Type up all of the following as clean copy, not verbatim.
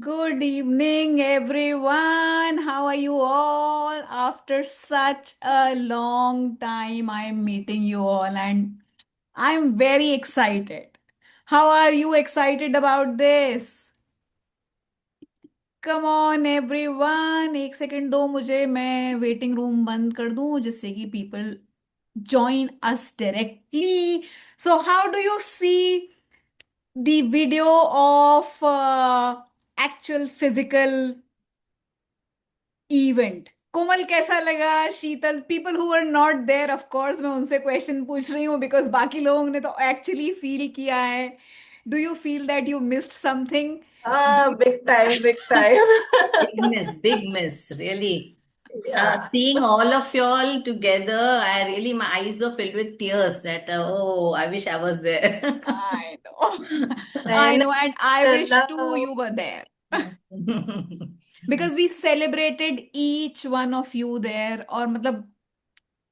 Good evening, everyone. How are you all? After such a long time, I'm meeting you all, and I'm very excited. How are you excited about this? Come on, everyone. एक second दो मुझे, मैं waiting room बंद कर दूं जिससे कि people join us directly. So, how do you see the video of actual physical event? Komal कैसा लगा? Sheetal, people who are not there, of course मैं उनसे क्वेश्चन पूछ रही हूँ बिकॉज बाकी लोगों ने तो एक्चुअली फील किया है. Do you feel that you missed something? Do Ah, big time, big time. Big miss, really. Yeah. Seeing all of y'all together, my eyes were filled with tears that, oh, I wish I was there. I know. I And know and I wish to love. You were there because we celebrated each one of you there. और मतलब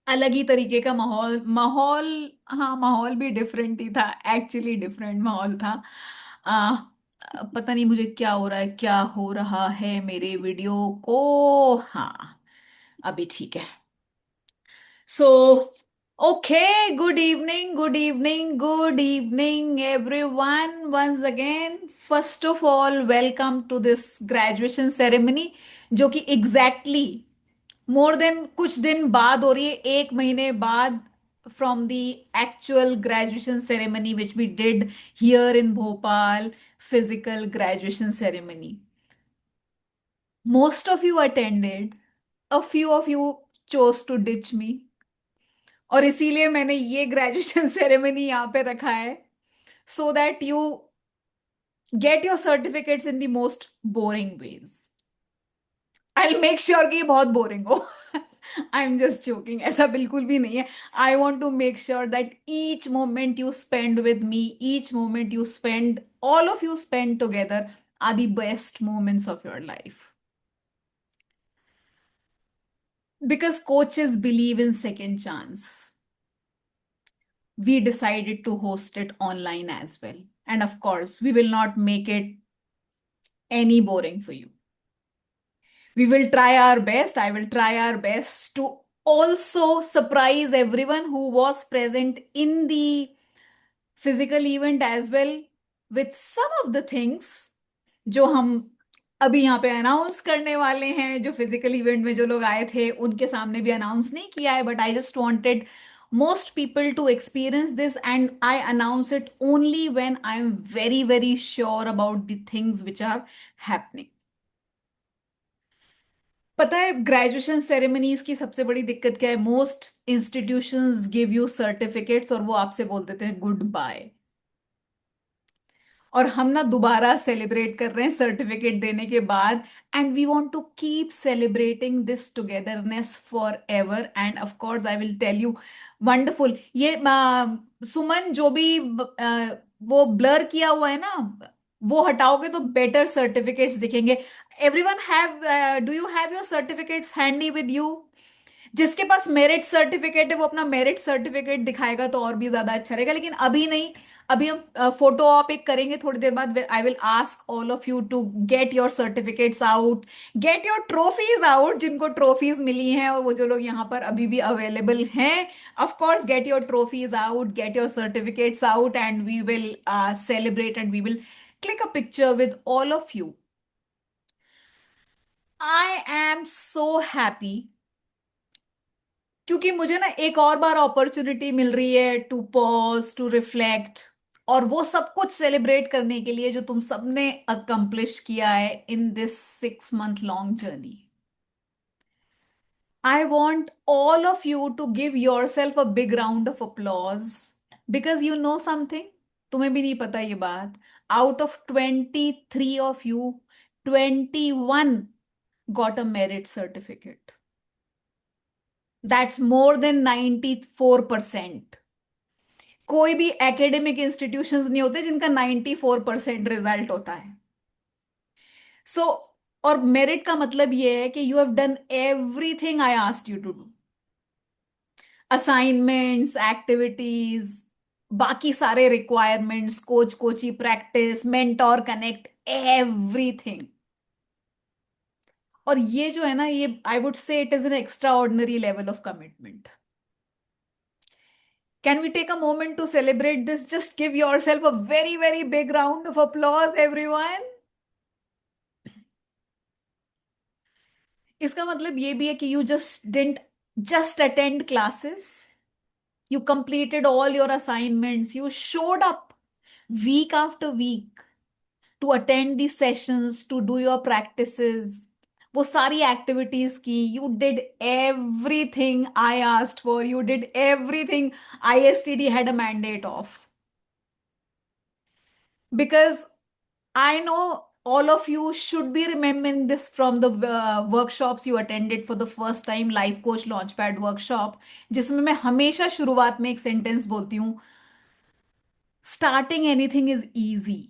अलग ही तरीके का माहौल माहौल हाँ, माहौल भी डिफरेंट ही था. एक्चुअली डिफरेंट माहौल था. आ, पता नहीं मुझे क्या हो रहा है, क्या हो रहा है मेरे वीडियो को. हाँ, अभी ठीक है. So okay, good evening, good evening, good evening everyone once again. First of all, welcome to this graduation ceremony, जो कि एग्जैक्टली मोर देन कुछ दिन बाद हो रही है, एक महीने बाद from the actual graduation ceremony which we did here in Bhopal. Physical graduation ceremony. Most of you attended, a few of you chose to ditch me. और इसीलिए मैंने ये ग्रेजुएशन सेरेमनी यहाँ पे रखा है, so that you get your certificates in the most boring ways. I make sure कि ये बहुत बोरिंग हो. आई एम जस्ट जोकिंग, ऐसा बिल्कुल भी नहीं है. I want to make sure that each moment you spend with me, each moment you spend, all of you spend together, are the best moments of your life. Because coaches believe in second chance, we decided to host it online as well. And of course, we will not make it any boring for you. We will try our best. I will try our best to also surprise everyone who was present in the physical event as well with some of the things जो हम अभी यहाँ पे announce करने वाले हैं. जो physical event में जो लोग आए थे उनके सामने भी अनाउंस नहीं किया है, but I just wanted most people to experience this, and I announce it only when I am very very sure about the things which are happening. पता है ग्रेजुएशन सेरेमनीज की सबसे बड़ी दिक्कत क्या है? Most institutions give you certificates और वो आपसे बोल देते हैं गुड बाय. और हम ना दोबारा सेलिब्रेट कर रहे हैं सर्टिफिकेट देने के बाद. And we want to keep celebrating this togetherness for ever. And of course I will tell you, wonderful. ये सुमन, जो भी वो ब्लर किया हुआ है ना, वो हटाओगे तो बेटर सर्टिफिकेट्स दिखेंगे. Everyone have, do you have your certificates handy with you? जिसके पास मेरिट सर्टिफिकेट है वो अपना मेरिट सर्टिफिकेट दिखाएगा तो और भी ज्यादा अच्छा रहेगा. लेकिन अभी नहीं, अभी हम फोटो ऑप एक करेंगे थोड़ी देर बाद. I will ask all of you to get your certificates out, get your trophies out, जिनको ट्रॉफीज मिली हैं और वो जो लोग यहाँ पर अभी भी अवेलेबल हैं. Of course, get your trophies out, get your certificates out, and we will celebrate and we will click a picture with all of you. I am so happy क्योंकि मुझे ना एक और बार अपॉर्चुनिटी मिल रही है टू पॉज, टू रिफ्लेक्ट, और वो सब कुछ सेलिब्रेट करने के लिए जो तुम सबने अकम्प्लिश किया है in this 6 month long journey. I want all of you to give yourself a big round of applause. Because you know something, तुम्हें भी नहीं पता ये बात. Out of 23 of you, 21 got a merit certificate. That's more than 94%. कोई भी academic institutions नहीं होते जिनका 94% रिजल्ट होता है. सो और मेरिट का मतलब ये है कि you have done everything I asked you to do. Assignments, activities, बाकी सारे requirements, coach coachee practice, mentor connect, everything. और ये जो है ना, ये I would say it is an extraordinary level of commitment. Can we take a moment to celebrate this? Just give yourself a very, very big round of applause, everyone. इसका मतलब ये भी है कि you just didn't just attend classes. You completed all your assignments. You showed up week after week to attend these sessions, to do your practices. वो सारी activities की. You did everything I asked for. You did everything ISTD had a mandate of. Because I know all of you should be remembering this from the workshops you attended for the first time, Life Coach Launchpad workshop, जिसमें मैं हमेशा शुरुआत में एक sentence बोलती हूँ, starting anything is easy,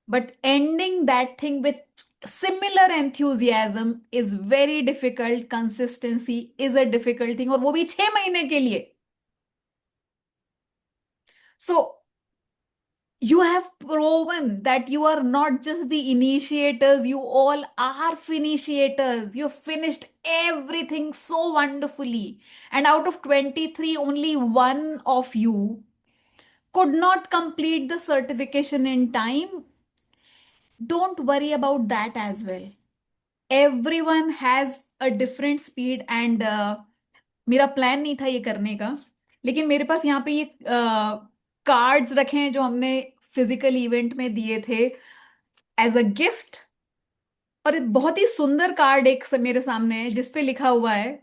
but ending that thing with similar enthusiasm is very difficult. Consistency is a difficult thing, और वो भी 6 महीने के लिए. So you have proven that you are not just the initiators, you all are finitiators. You finished everything so wonderfully. And out of 23, only one of you could not complete the certification in time. Don't worry about that as well. Everyone has a different speed, and मेरा plan नहीं था ये करने का, लेकिन मेरे पास यहाँ पे ये कार्ड्स रखे हैं जो हमने फिजिकल इवेंट में दिए थे एज अ गिफ्ट. और एक बहुत ही सुंदर कार्ड एक मेरे सामने है जिसपे लिखा हुआ है,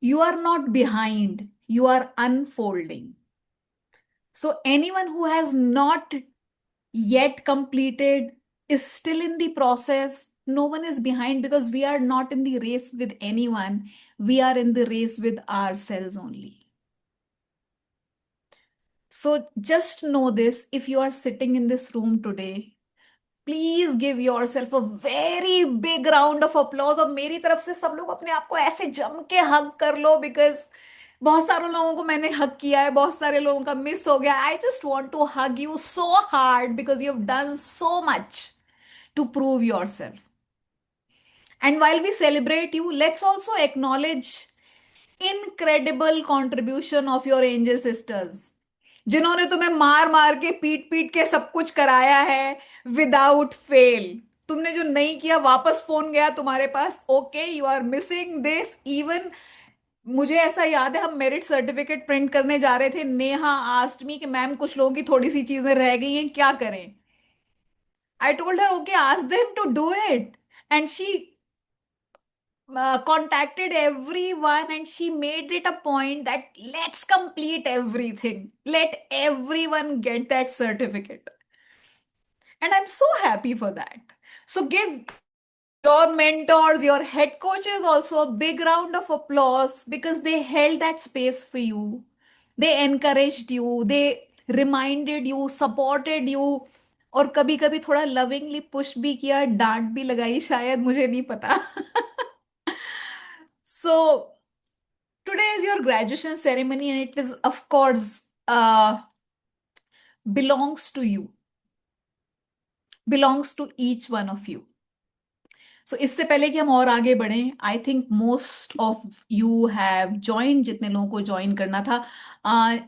you are not behind, you are unfolding. So anyone who has not yet completed is still in the process. No one is behind because we are not in the race with anyone. We are in the race with ourselves only. So just know this, if you are sitting in this room today, please give yourself a very big round of applause. और मेरी तरफ से सब लोग अपने आप को ऐसे जम के हग कर लो, बिकॉज बहुत सारे लोगों को मैंने हग किया है, बहुत सारे लोगों का मिस हो गया. I just want to hug you so hard because you have done so much to prove yourself. And while we celebrate you, let's also acknowledge incredible contribution of your angel sisters, जिन्होंने तुम्हें मार मार के पीट पीट के सब कुछ कराया है विदाउट फेल. तुमने जो नहीं किया, वापस फोन गया तुम्हारे पास, okay you are missing this. Even मुझे ऐसा याद है, हम मेरिट सर्टिफिकेट प्रिंट करने जा रहे थे, नेहा आस्क्ड मी कि मैम कुछ लोगों की थोड़ी सी चीजें रह गई हैं, क्या करें. I told her okay ask them to do it. And she contacted everyone, and she made it a point that let's complete everything, let everyone get that certificate. And I'm so happy for that. So give your mentors, your head coaches also a big round of applause, because they held that space for you. They encouraged you, they reminded you, supported you, और कभी कभी थोड़ा lovingly push भी किया, डांट भी लगाई शायद, मुझे नहीं पता. So today is your graduation ceremony, and it is, of course, belongs to you, belongs to each one of you. So इससे पहले कि हम और आगे बढ़ें, I think most of you have join, जितने लोगों को ज्वाइन करना था.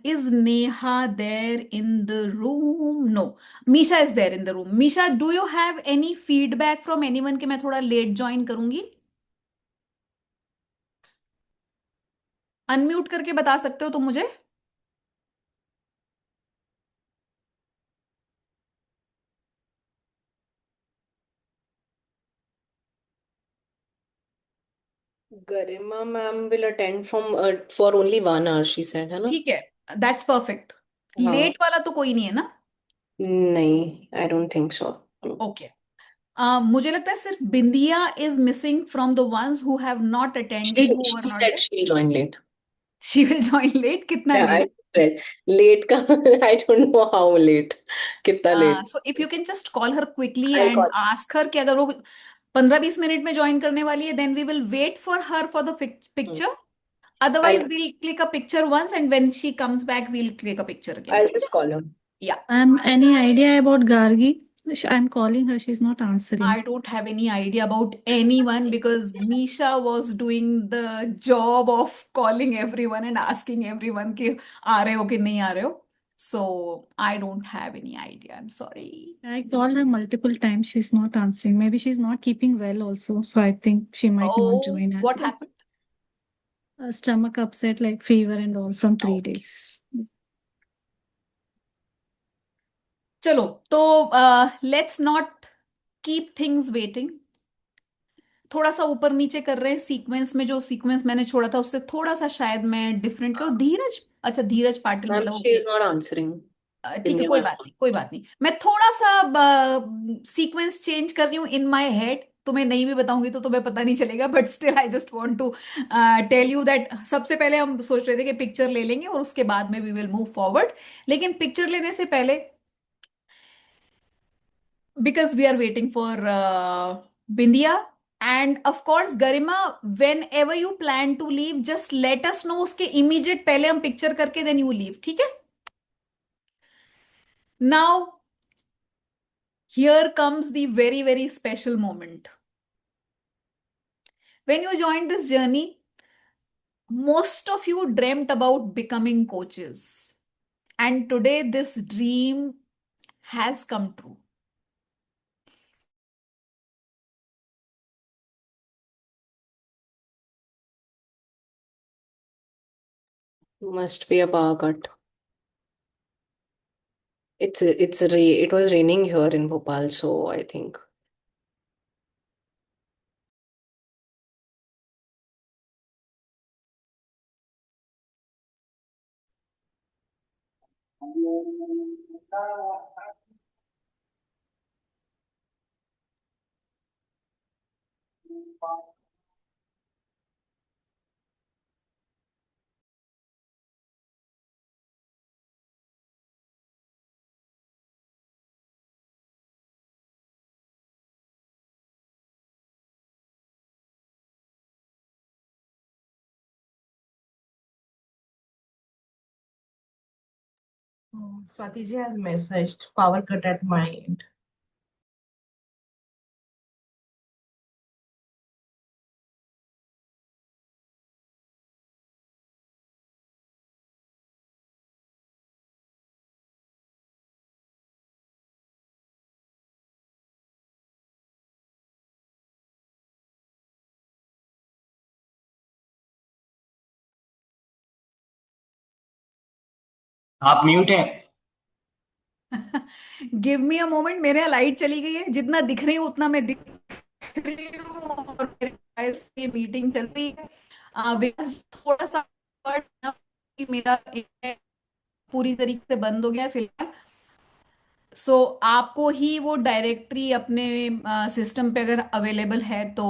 Is Neha there in the room? No. Misha is there in the room. Misha, do you have any feedback from anyone कि मैं थोड़ा लेट ज्वाइन करूंगी? अनम्यूट करके बता सकते हो तुम मुझे. Garima ma'am will attend from for only 1 hour, she said, है ना? ठीक है, दैट्स परफेक्ट. हाँ. लेट वाला तो कोई नहीं है ना? नहीं, I don't think so. Okay. मुझे लगता है सिर्फ Bindiya is missing from the ones who have not attended, who were She not said there. she'll join late. She will join late. कितना Yeah, I late? said late का I don't know how late. कितना late. So if you can just call her quickly I'll and call. Ask her कि अगर वो 15-20 minute में join करने वाली है, then we will wait for her for the picture. I'll Otherwise, we'll click a picture once, and when she comes back, we'll click a picture again. I'll ठीक है? just call her. Yeah. Ma'am, any idea about Gargi? I'm calling her, she's not answering. I don't have any idea about anyone because Misha was doing the job of calling everyone and asking everyone कि आ रहे हो कि नहीं आ रहे हो. So I don't have any idea. I'm sorry. I called her multiple times, she's not answering. Maybe she's not keeping well also, so I think she might not Oh, join us. what happened? Stomach upset, like fever and all from 3 Okay. days. चलो तो let's not keep things waiting. थोड़ा सा ऊपर नीचे कर रहे हैं sequence में. जो सीक्वेंस मैंने छोड़ा था उससे थोड़ा सा शायद मैं डिफरेंट करूँ. धीरज, अच्छा धीरज पाटिल Ma'am, मतलब she is okay. not answering. ठीक है, Vindhya कोई ma'am. बात नहीं, कोई बात नहीं. मैं थोड़ा सा सीक्वेंस चेंज कर रही हूँ इन माय हेड. तुम्हें नहीं भी बताऊंगी तो तुम्हें पता नहीं चलेगा, but still I just want to tell you that सबसे पहले हम सोच रहे थे कि पिक्चर ले लेंगे और उसके बाद में वी विल मूव फॉरवर्ड. लेकिन पिक्चर लेने से पहले, because we are waiting for Bindia and of course Garima, whenever you plan to leave, just let us know. उसके immediate पहले हम picture करके then you leave. ठीक है? Now here comes the very very special moment. When you joined this journey, most of you dreamt about becoming coaches, and today this dream has come true. Must be a power cut. It was raining here in Bhopal, so I think. Swati ji has messaged power cut at my end. आप mute हैं. Give me a moment. मेरे यहाँ light चली गई है. जितना दिख रही हूँ उतना मैं दिख रही हूँ और मेरे files की मीटिंग चल रही है. विकास थोड़ा सा कि मेरा इंटरनेट पूरी तरीके से बंद हो गया है फिलहाल. सो आपको ही वो डायरेक्टरी अपने सिस्टम पे अगर अवेलेबल है तो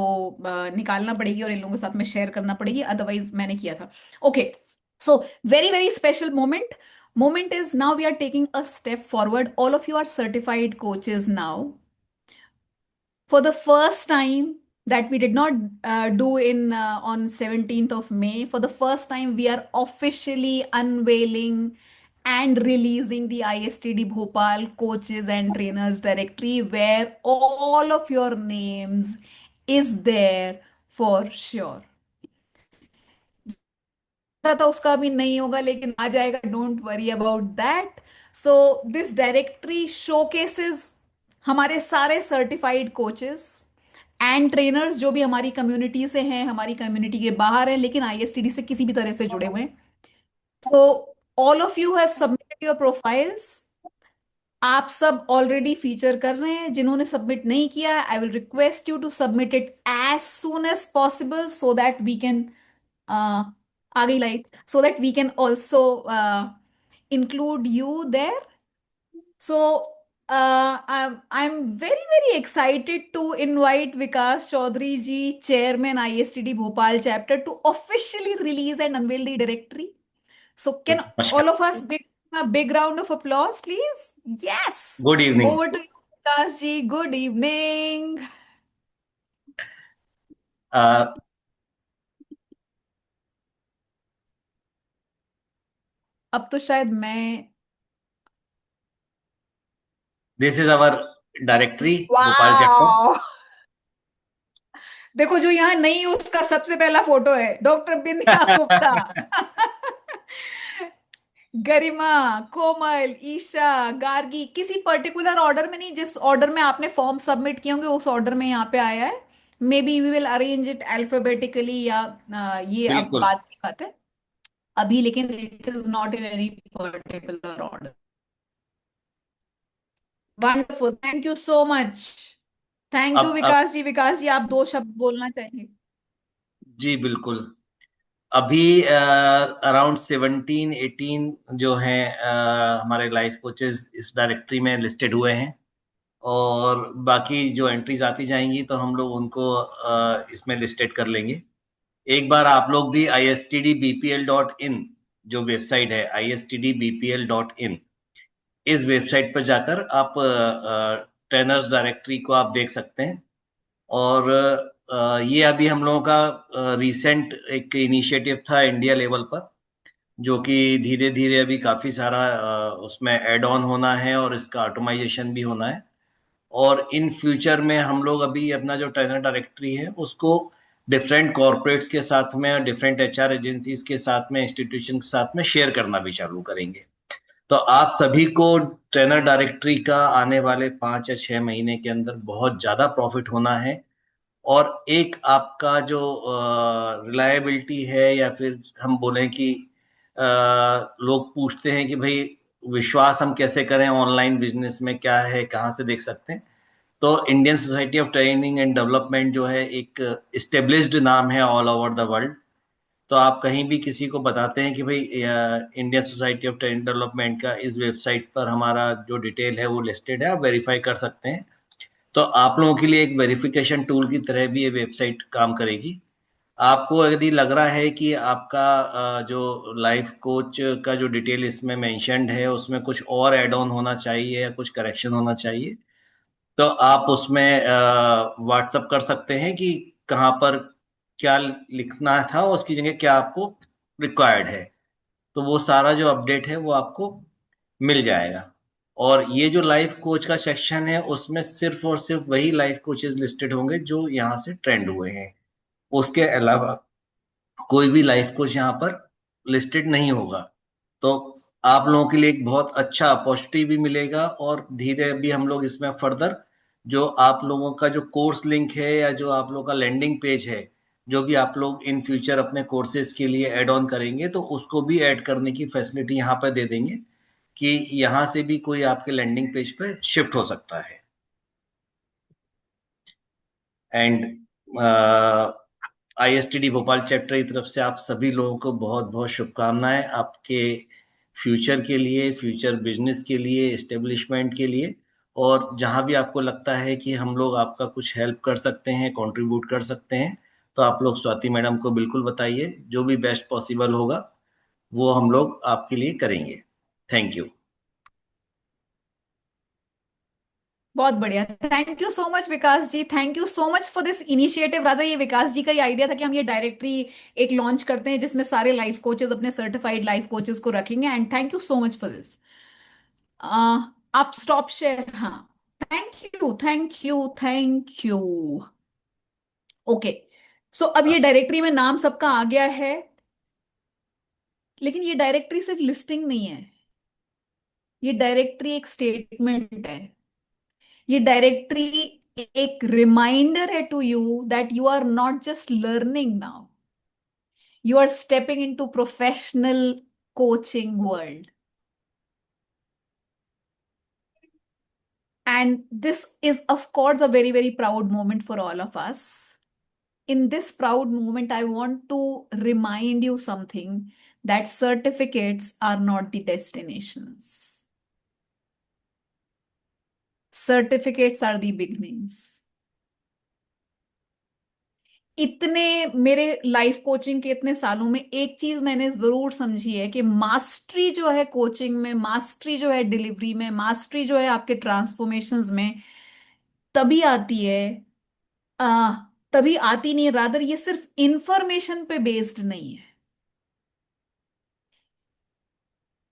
निकालना पड़ेगी और इन लोगों के साथ में शेयर करना पड़ेगी. अदरवाइज मैंने किया था. Okay. So, very, very special moment. Moment is now we are taking a step forward. All of you are certified coaches now. For the first time that we did not do in on 17th of May, for the first time we are officially unveiling and releasing the ISTD Bhopal coaches and trainers directory where all of your names is there for sure. था उसका अभी नहीं होगा लेकिन आ जाएगा. Don't worry about that. So this directory showcases हमारे सारे certified coaches and trainers जो भी हमारी कम्युनिटी से हैं, हमारी कम्युनिटी के बाहर हैं लेकिन आईएसटीडी से किसी भी तरह से जुड़े हुए हैं. So all of you have submitted your profiles. आप सब ऑलरेडी फीचर कर रहे हैं. जिन्होंने सबमिट नहीं किया, I will request you to submit it as soon as possible so that we can आ गई light, so that we can also include you there. So I'm very very excited to invite Vikas Chaudhary ji, Chairman ISTD Bhopal chapter, to officially release and unveil the directory. So can all of us give a big round of applause, please? Yes. Good evening. Over to you, Vikas ji. Good evening. अब तो शायद मैं This is our directory Bhopal chapter. Wow, देखो जो यहाँ नहीं उसका सबसे पहला फोटो है डॉक्टर बिंदिया गुप्ता। गरिमा, कोमल, ईशा, गार्गी, किसी पर्टिकुलर ऑर्डर में नहीं, जिस ऑर्डर में आपने फॉर्म सबमिट किए होंगे उस ऑर्डर में यहाँ पे आया है। Maybe we will arrange it alphabetically, या ये अब बिल्कुल। बात की बात है अभी, लेकिन it is not in any particular order. Wonderful, thank you so much. Thank you अब विकास जी। विकास जी, आप दो शब्द बोलना चाहेंगे? जी बिल्कुल। अभी अराउंड 17-18 जो हैं हमारे लाइफ कोचेस इस डायरेक्टरी में लिस्टेड हुए हैं, और बाकी जो एंट्रीज आती जाएंगी तो हम लोग उनको इसमें लिस्टेड कर लेंगे। एक बार आप लोग भी istdbpl.in, जो वेबसाइट है istdbpl.in, इस वेबसाइट पर जाकर आप ट्रेनर्स डायरेक्टरी को आप देख सकते हैं। और ये अभी हम लोगों का रीसेंट एक इनिशिएटिव था इंडिया लेवल पर, जो कि धीरे धीरे अभी काफी सारा उसमें ऐड ऑन होना है और इसका ऑटोमाइजेशन भी होना है। और इन फ्यूचर में हम लोग अभी अपना जो ट्रेनर डायरेक्टरी है उसको डिफरेंट कॉरपोरेट्स के साथ में, डिफरेंट एचआर एजेंसीज के साथ में, इंस्टीट्यूशन के साथ में शेयर करना भी चालू करेंगे। तो आप सभी को ट्रेनर डायरेक्टरी का आने वाले 5 या 6 महीने के अंदर बहुत ज्यादा प्रॉफिट होना है। और एक आपका जो रिलायबिलिटी है, या फिर हम बोलें कि लोग पूछते हैं कि भाई विश्वास हम कैसे करें ऑनलाइन बिजनेस में, क्या है, कहाँ से देख सकते हैं। तो Indian society of training and development जो है एक इस्टेब्लिश्ड नाम है ऑल ओवर द वर्ल्ड। तो आप कहीं भी किसी को बताते हैं कि भाई Indian society of training development का इस वेबसाइट पर हमारा जो डिटेल है वो लिस्टेड है, आप वेरीफाई कर सकते हैं। तो आप लोगों के लिए एक वेरिफिकेशन टूल की तरह भी ये वेबसाइट काम करेगी। आपको यदि लग रहा है कि आपका जो लाइफ कोच का जो डिटेल इसमें मेंशन्ड है उसमें कुछ और ऐड ऑन होना चाहिए या कुछ करेक्शन होना चाहिए, तो आप उसमें व्हाट्सअप कर सकते हैं कि कहाँ पर क्या लिखना था और उसकी जगह क्या आपको रिक्वायर्ड है। तो वो सारा जो अपडेट है वो आपको मिल जाएगा। और ये जो लाइफ कोच का सेक्शन है उसमें सिर्फ और सिर्फ वही लाइफ कोचेस लिस्टेड होंगे जो यहाँ से ट्रेंड हुए हैं। उसके अलावा कोई भी लाइफ कोच यहाँ पर लिस्टेड नहीं होगा। तो आप लोगों के लिए एक बहुत अच्छा अपॉर्चुनिटी भी मिलेगा। और धीरे अभी हम लोग इसमें फर्दर जो आप लोगों का जो कोर्स लिंक है या जो आप लोगों का लैंडिंग पेज है, जो भी आप लोग इन फ्यूचर अपने कोर्सेज के लिए ऐड ऑन करेंगे, तो उसको भी ऐड करने की फैसिलिटी यहाँ पर दे देंगे कि यहाँ से भी कोई आपके लैंडिंग पेज पे शिफ्ट हो सकता है। एंड आईएसटीडी भोपाल चैप्टर की तरफ से आप सभी लोगों को बहुत बहुत शुभकामनाएं आपके फ्यूचर के लिए, फ्यूचर बिजनेस के लिए, एस्टेब्लिशमेंट के लिए। और जहां भी आपको लगता है कि हम लोग आपका कुछ हेल्प कर सकते हैं, कंट्रीब्यूट कर सकते हैं, तो आप लोग स्वाति मैडम को बिल्कुल बताइए। जो भी बेस्ट पॉसिबल होगा वो हम लोग आपके लिए करेंगे। Thank you. बहुत बढ़िया, thank you so much Vikas ji. Thank you so much for this initiative. Radha, ये विकास जी का ही आइडिया था कि हम ये डायरेक्टरी एक लॉन्च करते हैं जिसमें सारे लाइफ कोचेस, अपने सर्टिफाइड लाइफ कोचेस को रखेंगे। And thank you so much for this. आप स्टॉप शेयर, हाँ, thank you, thank you, thank you. Okay, so अब ये डायरेक्टरी में नाम सबका आ गया है, लेकिन ये डायरेक्टरी सिर्फ लिस्टिंग नहीं है, ये डायरेक्टरी एक स्टेटमेंट है। ये डायरेक्टरी एक रिमाइंडर है to you that you are not just learning now, you are stepping into professional coaching world. And this is, of course, a very, very proud moment for all of us. In this proud moment, I want to remind you something, that certificates are not the destinations. Certificates are the beginnings. इतने मेरे life coaching के इतने सालों में एक चीज मैंने जरूर समझी है कि मास्टरी जो है कोचिंग में, मास्टरी जो है डिलीवरी में, मास्टरी जो है आपके ट्रांसफॉर्मेशंस में, तभी आती है, आ, तभी आती नहीं, रादर ये सिर्फ इंफॉर्मेशन पे बेस्ड नहीं है।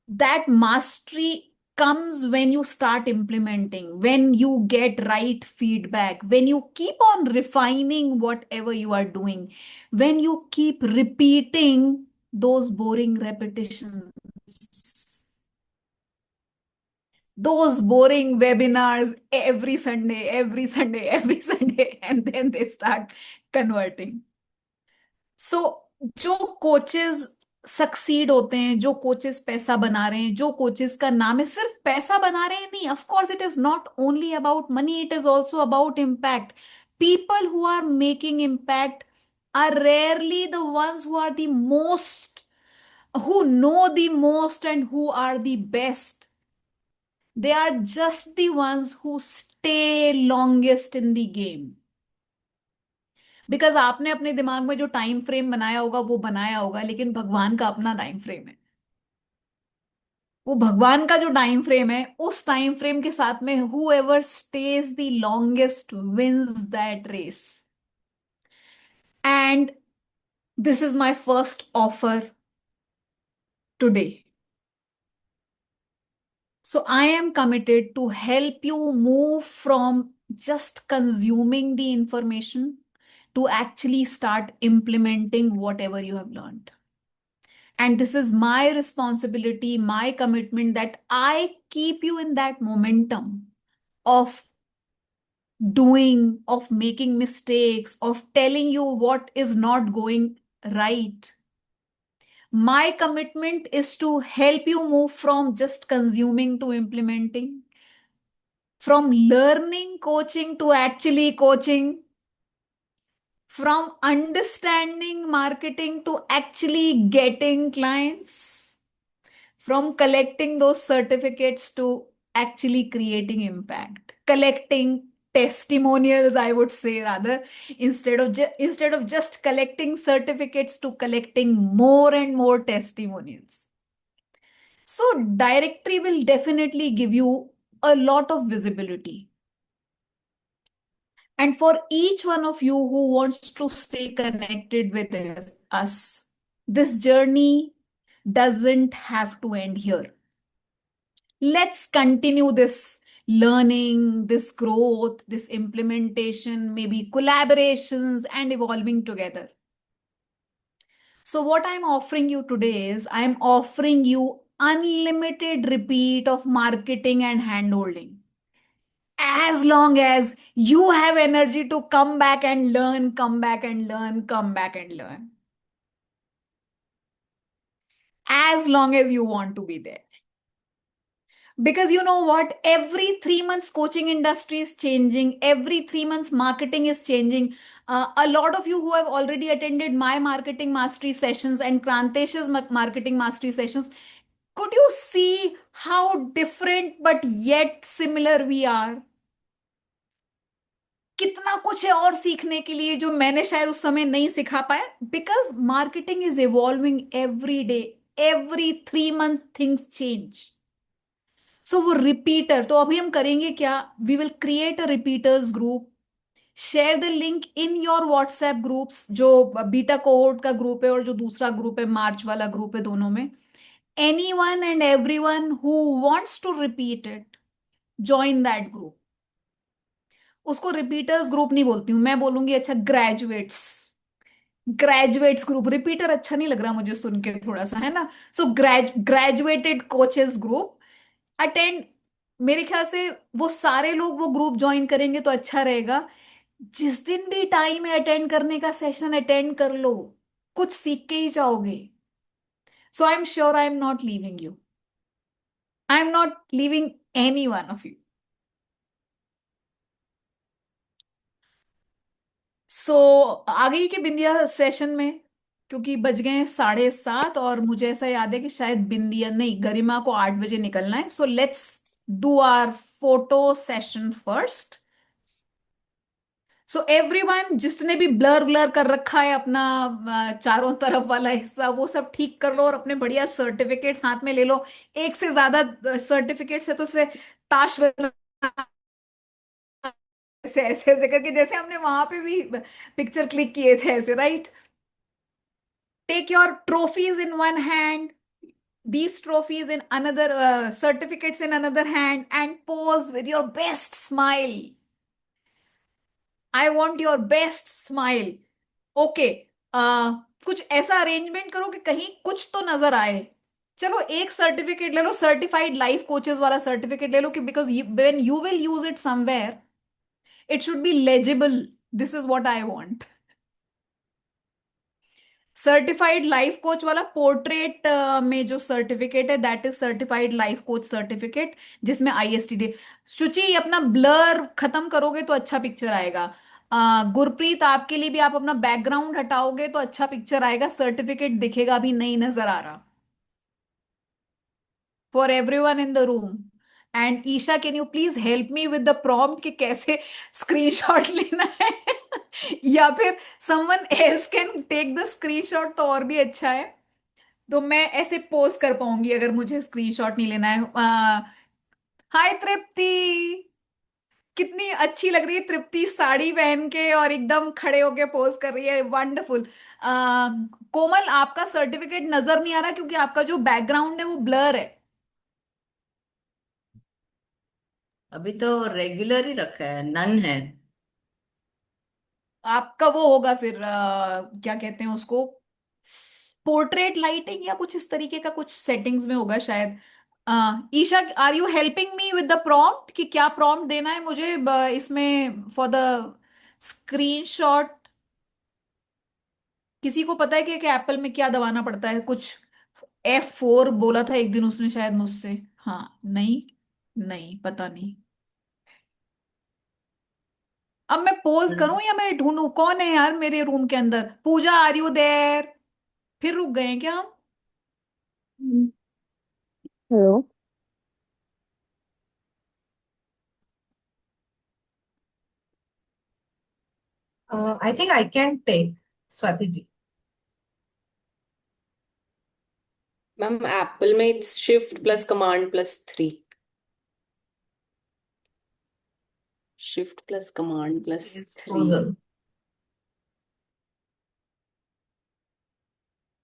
That mastery comes when you start implementing, when you get right feedback, when you keep on refining whatever you are doing, when you keep repeating those boring repetitions, those boring webinars every Sunday, every Sunday, every Sunday, and then they start converting. So जो coaches succeed होते हैं, जो coaches पैसा बना रहे हैं, जो coaches का नाम है सिर्फ पैसा बना रहे हैं नहीं, of course it is not only about money, it is also about impact. People who are making impact are rarely the ones who are the most, who know the most and who are the best. They are just the ones who stay longest in the game. Because आपने अपने दिमाग में जो time frame बनाया होगा वो बनाया होगा, लेकिन भगवान का अपना टाइम फ्रेम है. वो भगवान का जो टाइम फ्रेम है, उस टाइम फ्रेम के साथ में whoever stays the longest wins that race. And this is my first offer today. So I am committed to help you move from just consuming the information to actually start implementing whatever you have learned. And this is my responsibility, my commitment, that I keep you in that momentum of doing, of making mistakes, of telling you what is not going right. My commitment is to help you move from just consuming to implementing, from learning coaching to actually coaching, from understanding marketing to actually getting clients, from collecting those certificates to actually creating impact, collecting testimonials, I would say, rather, instead of just collecting certificates, to collecting more and more testimonials. So directory will definitely give you a lot of visibility. And for each one of you who wants to stay connected with us, this journey doesn't have to end here. Let's continue this learning, this growth, this implementation, maybe collaborations, and evolving together. So what I'm offering you today is I'm offering you unlimited repeat of marketing and handholding. As long as you have energy to come back and learn, come back and learn, come back and learn. As long as you want to be there. Because you know what? Every 3 months coaching industry is changing. Every 3 months marketing is changing. A lot of you who have already attended my marketing mastery sessions and Krantesh's marketing mastery sessions, could you see how different but yet similar we are? कितना कुछ है और सीखने के लिए जो मैंने शायद उस समय नहीं सिखा पाया, because marketing is evolving every day, every 3 month things change. So वो रिपीटर, तो अभी हम करेंगे क्या, we will create a repeaters group, share the link in your WhatsApp groups, जो बीटा कोहोर्ट का ग्रुप है और जो दूसरा ग्रुप है मार्च वाला ग्रुप है, दोनों में anyone and everyone who wants to repeat it, join that group. उसको रिपीटर्स ग्रुप नहीं बोलती हूँ मैं, बोलूंगी अच्छा ग्रेजुएट्स ग्रुप. रिपीटर अच्छा नहीं लग रहा मुझे सुन के थोड़ा सा, है ना. सो ग्रेजुएटेड कोचेस ग्रुप अटेंड. मेरे ख्याल से वो सारे लोग वो ग्रुप ज्वाइन करेंगे तो अच्छा रहेगा. जिस दिन भी टाइम है अटेंड करने का, सेशन अटेंड कर लो, कुछ सीख के ही जाओगे. So I am sure I am not leaving you, I am not leaving any one of you. So आ गई कि बिंदिया सेशन में, क्योंकि बज गए 7:30 और मुझे ऐसा याद है कि शायद बिंदिया नहीं, गरिमा को 8 बजे निकलना है. So let's do our photo session first. So everyone, जिसने भी ब्लर ब्लर कर रखा है अपना चारों तरफ वाला हिस्सा, वो सब ठीक कर लो और अपने बढ़िया सर्टिफिकेट्स हाथ में ले लो. एक से ज्यादा सर्टिफिकेट्स है तो उसे ताश ऐसे ऐसे ऐसे करके, जैसे हमने वहां पे भी पिक्चर क्लिक किए थे ऐसे, right. Take your trophies in one hand, these trophies in another, certificates in another hand, and pose with your best smile. I want your best smile. Okay, कुछ ऐसा अरेंजमेंट करो कि कहीं कुछ तो नजर आए. चलो एक सर्टिफिकेट ले लो, सर्टिफाइड लाइफ कोचेस वाला सर्टिफिकेट ले लो, कि because when you will use it somewhere, it should be legible. This is what I want. Certified life coach वाला पोर्ट्रेट में जो सर्टिफिकेट है, that is certified life coach certificate, जिसमें ISTD. शुचि, अपना blur खत्म करोगे तो अच्छा पिक्चर आएगा. गुरप्रीत, आपके लिए भी, आप अपना बैकग्राउंड हटाओगे तो अच्छा पिक्चर आएगा, सर्टिफिकेट दिखेगा भी नहीं नजर आ रहा. For everyone in the room. And Isha, can you please help me with the prompt कि कैसे स्क्रीनशॉट लेना है. या फिर someone else can take the screenshot तो और भी अच्छा है. तो मैं ऐसे पोस्ट कर पाऊंगी अगर मुझे स्क्रीनशॉट नहीं लेना है. हाय तृप्ति, कितनी अच्छी लग रही है तृप्ति साड़ी पहन के और एकदम खड़े होके पोज कर रही है. वंडरफुल. कोमल, आपका सर्टिफिकेट नजर नहीं आ रहा क्योंकि आपका जो बैकग्राउंड है वो ब्लर है. अभी तो रेगुलर ही रखा है, नन है। आपका वो होगा फिर, क्या कहते हैं उसको, पोर्ट्रेट लाइटिंग या कुछ इस तरीके का कुछ सेटिंग्स में होगा शायद. Isha, are you helping me with the prompt कि क्या प्रॉम्प्ट देना है मुझे इसमें फॉर द स्क्रीनशॉट? किसी को पता है कि एप्पल में क्या दबाना पड़ता है? कुछ F4 बोला था एक दिन उसने शायद मुझसे. हाँ, नहीं, नहीं पता नहीं. अब मैं पोज करूं या मैं ढूंढूं कौन है यार मेरे रूम के अंदर? पूजा, आर यू देयर? फिर रुक गए हैं क्या हम? Hello. I think I can take Swati ji. Ma'am Apple में it's shift plus command plus 3. Shift plus command plus It's 3. frozen.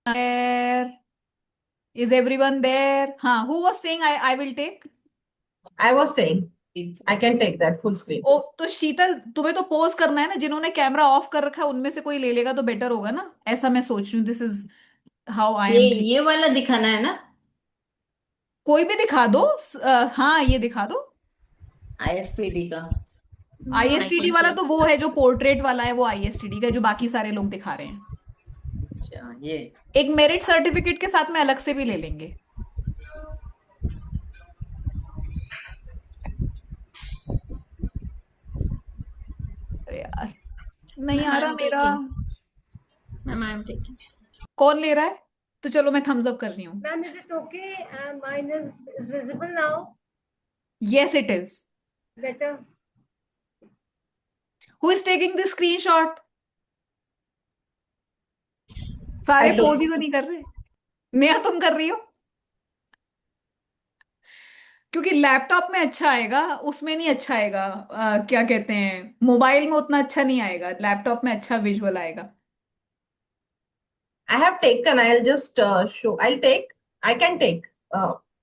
There. Is everyone there? हाँ, who was saying I will take? I was saying It's I can take that full screen. ओ, तो शीतल, तुम्हें तो pose करना है ना. जिन्होंने camera off कर रखा है उनमें से कोई ले लेगा तो बेटर होगा ना. ऐसा मैं सोच रही हूँ. This is how I am. ये वाला दिखाना है ना, कोई भी दिखा दो. हाँ, ये दिखा दो. ISTD का। ISTD वाला तो वो है जो पोर्ट्रेट वाला है, वो ISTD का है, जो बाकी सारे लोग दिखा रहे हैं. अच्छा, ये एक मेरिट सर्टिफिकेट के साथ में अलग से भी ले लेंगे. अरे यार, नहीं आ रहा मेरा. Ma'am, I am taking. कौन ले रहा है? तो चलो मैं थम्स अप कर रही हूँ. Ma'am, is it okay? Mine is visible now. Yes, it is. Better. Who is taking this screenshot? सारे I took. पोज ही तो नहीं कर रहे. नेहा, तुम कर रही हो? क्योंकि लैपटॉप में अच्छा आएगा, उसमें नहीं अच्छा आएगा. क्या कहते हैं, मोबाइल में उतना अच्छा नहीं आएगा, लैपटॉप में अच्छा विजुअल आएगा. I have taken. I'll just show. I'll take. I can take.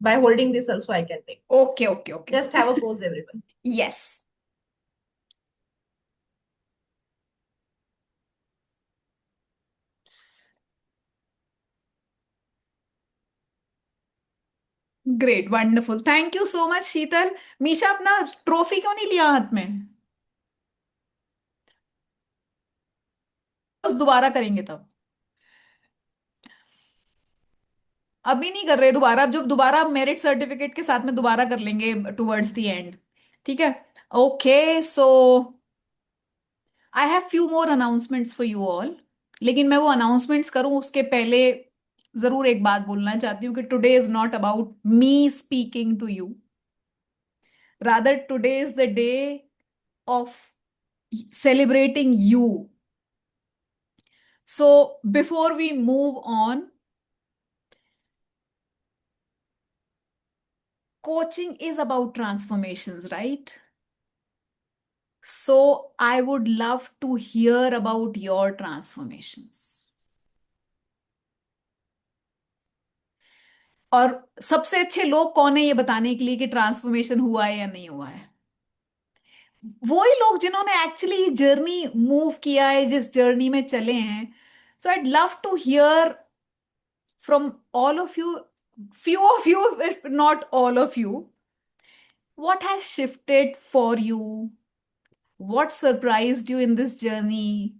By holding this also I can take. Okay okay okay. Just have a pose, everyone. Yes. Great, wonderful, thank you so much Sheetal. Misha, अपना trophy क्यों नहीं लिया हाथ में? बस दोबारा करेंगे तब. अभी नहीं कर रहे दोबारा. अब जब दोबारा मेरिट सर्टिफिकेट के साथ में दोबारा कर लेंगे टुवर्ड्स द एंड. ठीक है. Okay, so I have few more announcements for you all. लेकिन मैं वो अनाउंसमेंट्स करूं उसके पहले जरूर एक बात बोलना चाहती हूँ कि today is not about me speaking to you. Rather today is the day of celebrating you. So before we move on, coaching is about transformations, right? So I would love to hear about your transformations. और सबसे अच्छे लोग कौन है ये बताने के लिए कि ट्रांसफॉर्मेशन हुआ है या नहीं हुआ है? वही लोग जिन्होंने एक्चुअली जर्नी मूव किया है, जिस जर्नी में चले हैं. सो I'd love to hear from all of you, few of you, if not all of you, what has shifted for you? What surprised you in this journey?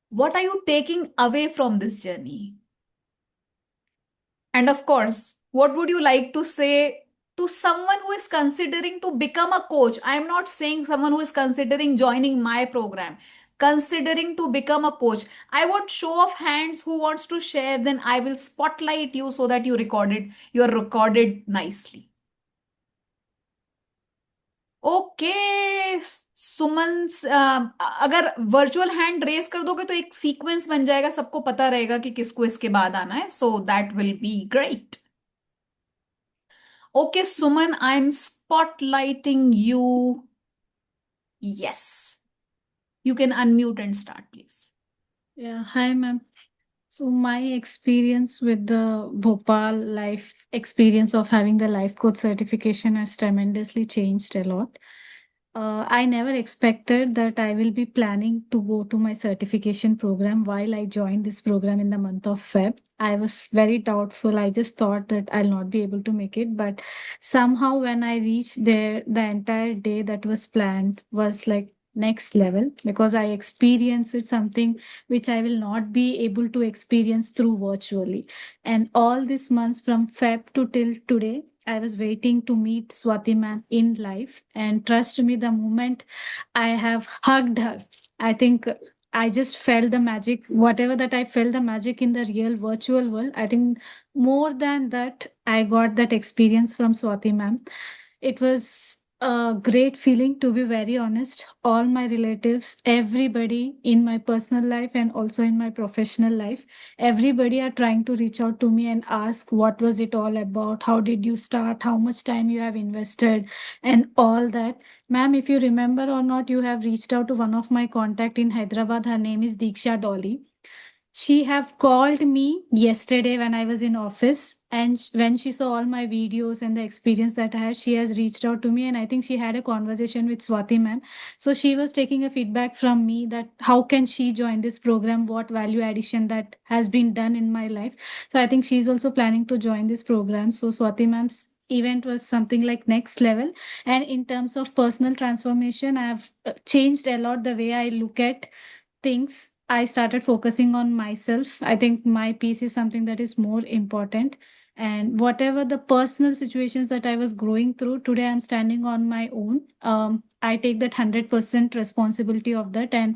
What are you taking away from this journey? And of course, what would you like to say to someone who is considering to become a coach? I am not saying someone who is considering joining my program, considering to become a coach. I want show of hands who wants to share, then I will spotlight you so that you are recorded nicely. ओके. सुमन, अगर virtual hand raise कर दोगे तो एक sequence बन जाएगा, सबको पता रहेगा कि किसको इसके बाद आना है. So that will be great. Okay Suman, I am spotlighting you. Yes, you can unmute and start, please. Yeah, hi, ma'am. So my experience with the Bhopal life experience of having the life coach certification has tremendously changed a lot. I never expected that I will be planning to go to my certification program while I joined this program in the month of Feb. I was very doubtful. I just thought that I'll not be able to make it. But somehow when I reached there, the entire day that was planned was like next level because I experienced something which I will not be able to experience through virtually. And all these months from Feb to till today, I was waiting to meet Swati ma'am in life. And trust me, the moment I have hugged her, I think I just felt the magic, whatever that I felt the magic in the real virtual world. I think more than that, I got that experience from Swati ma'am. It was a great feeling, to be very honest. All my relatives, everybody in my personal life and also in my professional life, everybody are trying to reach out to me and ask what was it all about, how did you start, how much time you have invested, and all that. Ma'am, if you remember or not, you have reached out to one of my contact in Hyderabad. Her name is Diksha Dolly. She have called me yesterday when I was in office, and when she saw all my videos and the experience that I had, she has reached out to me, and I think she had a conversation with Swati ma'am. So she was taking a feedback from me that how can she join this program, what value addition that has been done in my life. So I think she's also planning to join this program. So Swati ma'am's event was something like next level. And in terms of personal transformation, I've changed a lot the way I look at things. I started focusing on myself. I think my peace is something that is more important. And whatever the personal situations that I was growing through, today I'm standing on my own. I take that 100% responsibility of that. And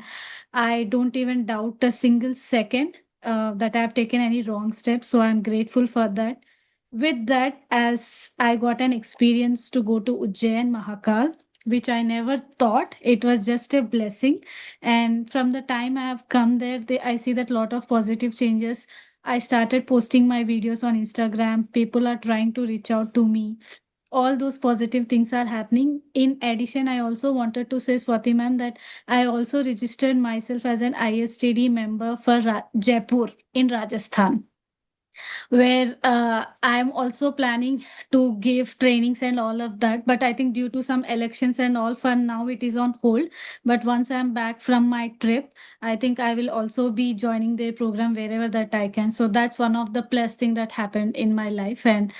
I don't even doubt a single second that I've taken any wrong steps. So I'm grateful for that. With that, as I got an experience to go to Ujjain Mahakal, which I never thought, it was just a blessing. And from the time I have come there, I see that lot of positive changes. I started posting my videos on Instagram. People are trying to reach out to me. All those positive things are happening. In addition, I also wanted to say, Swati ma'am, that I also registered myself as an ISTD member for Jaipur in Rajasthan, where I'm also planning to give trainings and all of that. But I think due to some elections and all, for now it is on hold. But once I'm back from my trip, I think I will also be joining their program wherever that I can. So that's one of the plus thing that happened in my life. And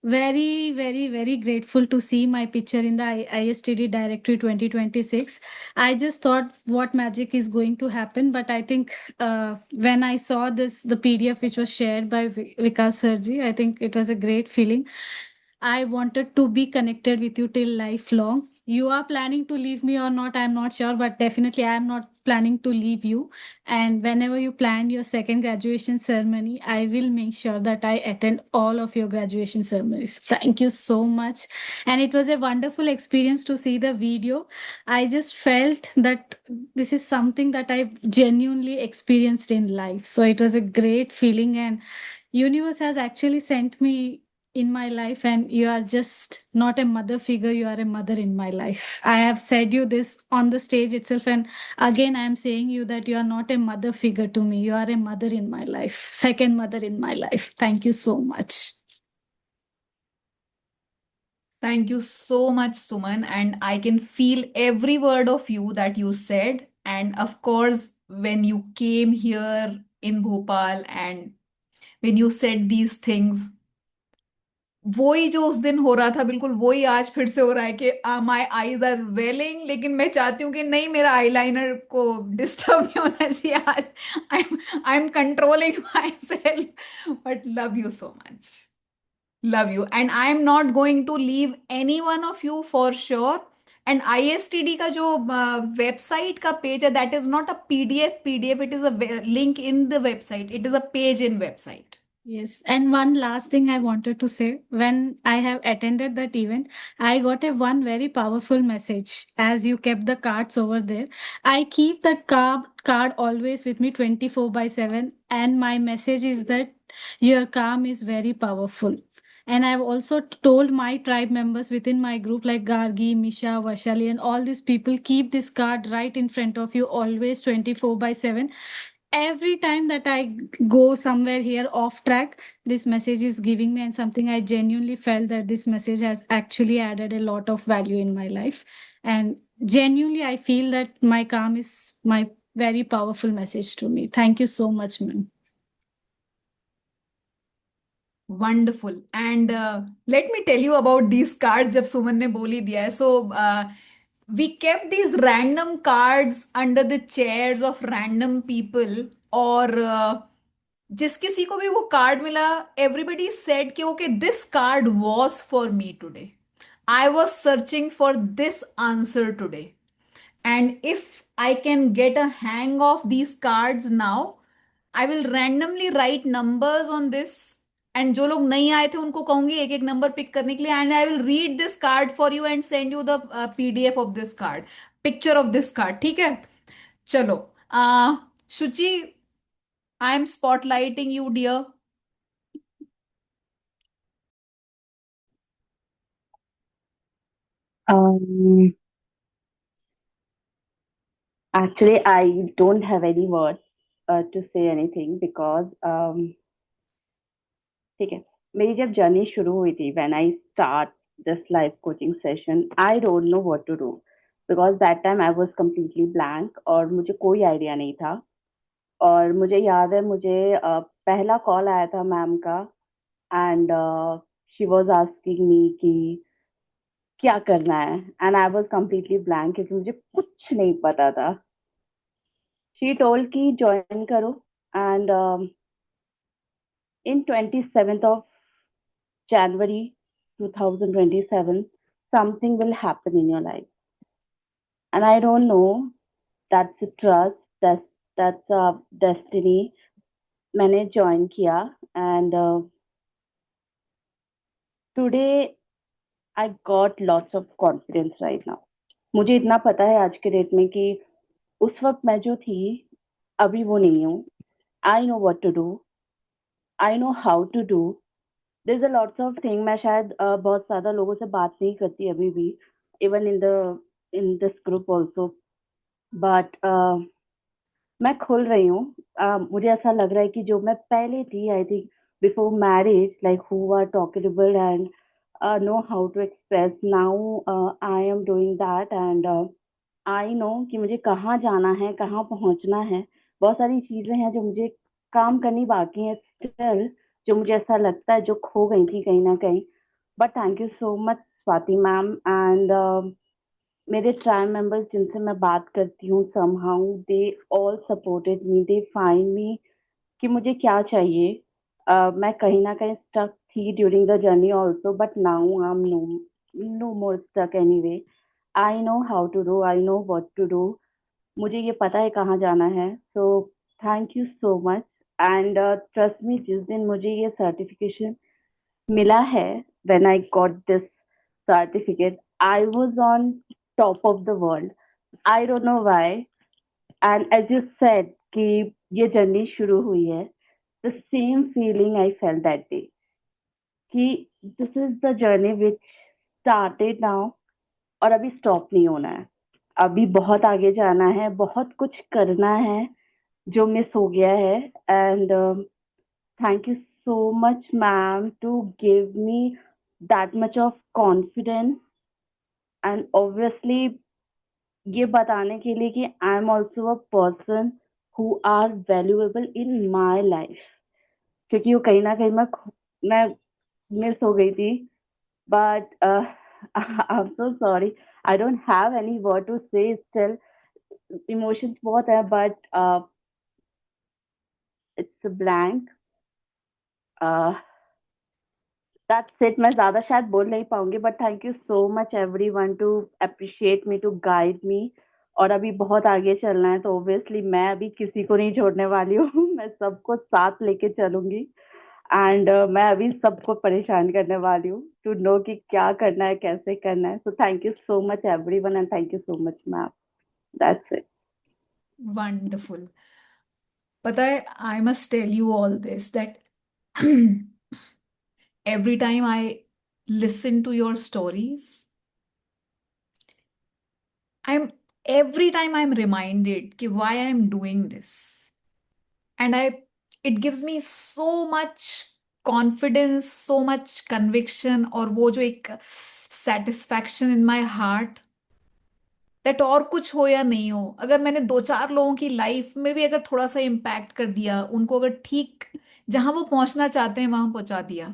very, very, very grateful to see my picture in the ISTD Directory 2026. I just thought what magic is going to happen, but I think when I saw this, the PDF which was shared by Vikas Sarji, I think it was a great feeling. I wanted to be connected with you till lifelong. You are planning to leave me or not, I'm not sure, but definitely I am not planning to leave you. And whenever you plan your second graduation ceremony, I will make sure that I attend all of your graduation ceremonies. Thank you so much. And it was a wonderful experience to see the video. I just felt that this is something that I genuinely experienced in life. So it was a great feeling, and universe has actually sent me in my life, and you are just not a mother figure, you are a mother in my life. I have said you this on the stage itself, and again I am saying you that you are not a mother figure to me, you are a mother in my life, second mother in my life. Thank you so much. Thank you so much, Suman. And I can feel every word of you that you said. And of course, when you came here in Bhopal and when you said these things, वही जो उस दिन हो रहा था बिल्कुल वही आज फिर से हो रहा है कि माई आईज आर वेलिंग, लेकिन मैं चाहती हूँ कि नहीं, मेरा आईलाइनर को डिस्टर्ब नहीं होना चाहिए आज. I am controlling my self, but love you so much. Love you. And I am not going to leave any one of you for sure. And ISTD का जो वेबसाइट का पेज है, that is not a PDF. It is a link in the website. It is a page in website. Yes, and one last thing I wanted to say. When I have attended that event, I got a one very powerful message. As you kept the cards over there, I keep that card always with me 24/7. And my message is that your calm is very powerful. And I've also told my tribe members within my group, like Gargi, Misha, Vashali, and all these people, keep this card right in front of you, always 24/7. Every time that I go somewhere here off track, this message is giving me, and something I genuinely felt that this message has actually added a lot of value in my life. And genuinely, I feel that my calm is my very powerful message to me. Thank you so much, ma'am. Wonderful. And let me tell you about these cards. जब सुमन ने बोल ही दिया है, so we kept these random cards under the chairs of random people. और जिस किसी को भी वो कार्ड मिला, everybody said कि okay, this card was for me today. I was searching for this answer today. And if I can get a hang of these cards now, I will randomly write numbers on this. And जो लोग नहीं आए थे उनको कहूंगी एक एक number pick करने के लिए. And I will read this card for you and send you the PDF of this card, picture of this card. ठीक है? चलो. शुचि, I am spotlighting you, dear. Um, Actually, I don't have any words to say anything because ठीक है, मेरी जब journey शुरू हुई थी, when I start this life coaching session, I don't know what to do because that time I was completely blank और मुझे कोई आइडिया नहीं था. और मुझे याद है, मुझे पहला कॉल आया था मैम का and she was asking me कि क्या करना है, and I was completely blank क्योंकि मुझे कुछ नहीं पता था. शी टोल्ड कि ज्वाइन करो and in 27th of January 2027 something will happen in your life, and I don't know, that's a trust, that's a destiny. मैंने ज्वाइन किया and today I got lots of confidence right now. मुझे इतना पता है आज के date में कि उस वक्त मैं जो थी अभी वो नहीं हूँ. I know what to do, I know how to do. There is a lots of thing. मैं शायद बहुत ज़्यादा लोगों से बात नहीं करती अभी भी, even in this group also, but मैं खुल रही हूँ. मुझे ऐसा लग रहा है कि जो मैं पहले थी, I think before marriage, like who are talkable and know how to express, now I am doing that and I know कि मुझे कहाँ जाना है, कहाँ पहुँचना है. बहुत सारी चीजें हैं जो मुझे काम करनी बाकी है स्टिल, जो मुझे ऐसा लगता है जो खो गई थी कहीं ना कहीं. But thank you so much Swati ma'am and मेरे ट्राइब मेंबर्स जिनसे मैं बात करती हूँ, somehow they all supported me, they find me कि मुझे क्या चाहिए. मैं कहीं ना कहीं स्टक थी during the journey also, but now I am no more stuck anyway. I know how to do, I know what to do. मुझे ये पता है कहाँ जाना है. So thank you so much and trust me, जिस दिन मुझे ये सर्टिफिकेशन मिला है, when I got this certificate, I was on top of the world. I don't know why. And as you said कि ये जर्नी शुरू हुई है, the same feeling I felt that day कि this is the journey which started now और अभी stop नहीं होना है। अभी बहुत आगे जाना है, बहुत कुछ करना है जो मिस हो गया है। And thank you so much, ma'am, to give me that much of confidence and obviously ये बताने के लिए कि I am also a person who are valuable in my life, क्योंकि वो कहीं ना कहीं मैं मिस हो गई थी। But I am so sorry, I don't have any word to say still. Emotions बहुत है but it's blank. That's it. मैं ज्यादा शायद बोल नहीं पाऊंगी but thank you so much everyone to appreciate me, to guide me. और अभी बहुत आगे चलना है तो ऑब्वियसली मैं अभी किसी को नहीं छोड़ने वाली हूँ। मैं सबको साथ लेके चलूंगी एंड मैं अभी सबको परेशान करने वाली हूँ टू नो कि क्या करना है, कैसे करना है। So thank you so much everyone and thank you so much ma'am. That's it. Wonderful. पता है, I must tell you all this that every time I listen to your stories, I'm every time I'm reminded कि why I'm doing this, and it gives me so much confidence, so much conviction, और वो जो एक satisfaction in my heart, that और कुछ हो या नहीं हो, अगर मैंने दो चार लोगों की लाइफ में भी अगर थोड़ा सा इम्पैक्ट कर दिया, उनको अगर ठीक जहां वो पहुंचना चाहते हैं वहां पहुंचा दिया,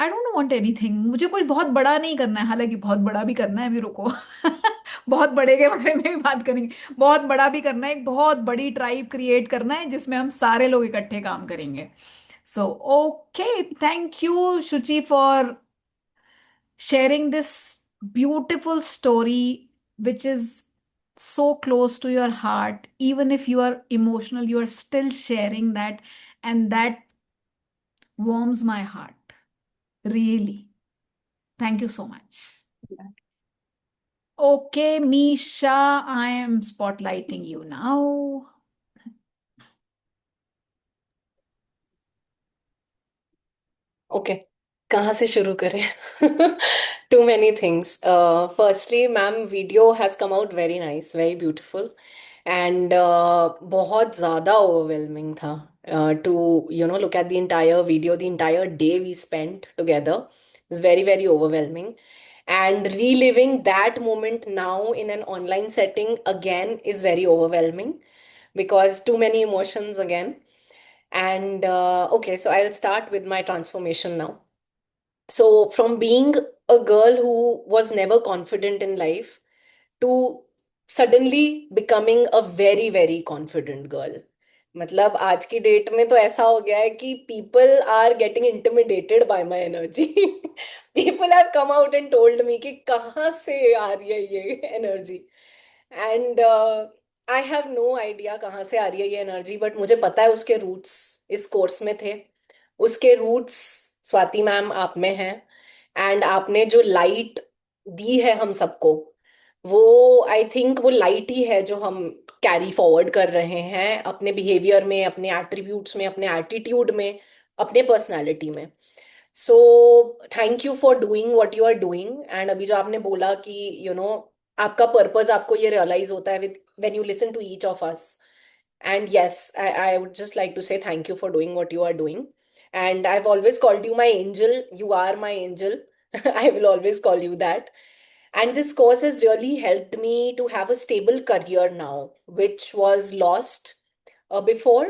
आई डोंट वांट एनीथिंग। मुझे कोई बहुत बड़ा नहीं करना है, हालांकि बहुत बड़ा भी करना है, अभी रुको। बहुत बड़े के बारे में भी बात करेंगे। बहुत बड़ा भी करना है, एक बहुत बड़ी ट्राइब क्रिएट करना है जिसमें हम सारे लोग इकट्ठे काम करेंगे। So okay, thank you Shuchi for sharing this beautiful story, which is so close to your heart. Even if you are emotional, you are still sharing that, and that warms my heart. Really. Thank you so much. Okay, Misha, I am spotlighting you now. Okay, कहाँ से शुरू करें? Too many things. Firstly, ma'am, video has come out very nice, very beautiful, and बहुत ज़्यादा overwhelming था. To look at the entire video, the entire day we spent together is very, very overwhelming. And reliving that moment now in an online setting again is very overwhelming because too many emotions again. And okay, so I'll start with my transformation now. So, from being a girl who was never confident in life to suddenly becoming a very, very confident girl. मतलब आज की date में तो ऐसा हो गया है कि people are getting intimidated by my energy. People have come out and told me कि कहाँ से आ रही है ये energy. And I have no idea कहाँ से आ रही है ये एनर्जी, बट मुझे पता है उसके रूट्स इस कोर्स में थे. उसके रूट्स स्वाति मैम आप में हैं, एंड आपने जो लाइट दी है हम सबको, वो आई थिंक वो लाइट ही है जो हम कैरी फॉरवर्ड कर रहे हैं अपने बिहेवियर में, अपने एट्रीब्यूट्स में, अपने एटीट्यूड में, अपने पर्सनालिटी में. So thank you for doing what you are doing. And अभी जो आपने बोला कि आपका पर्पस आपको ये रियलाइज होता है with when you listen to each of us. And yes, I would just like to say thank you for doing what you are doing. And I've always called you my angel. You are my angel. I will always call you that. And this course has really helped me to have a stable career now, which was lost before.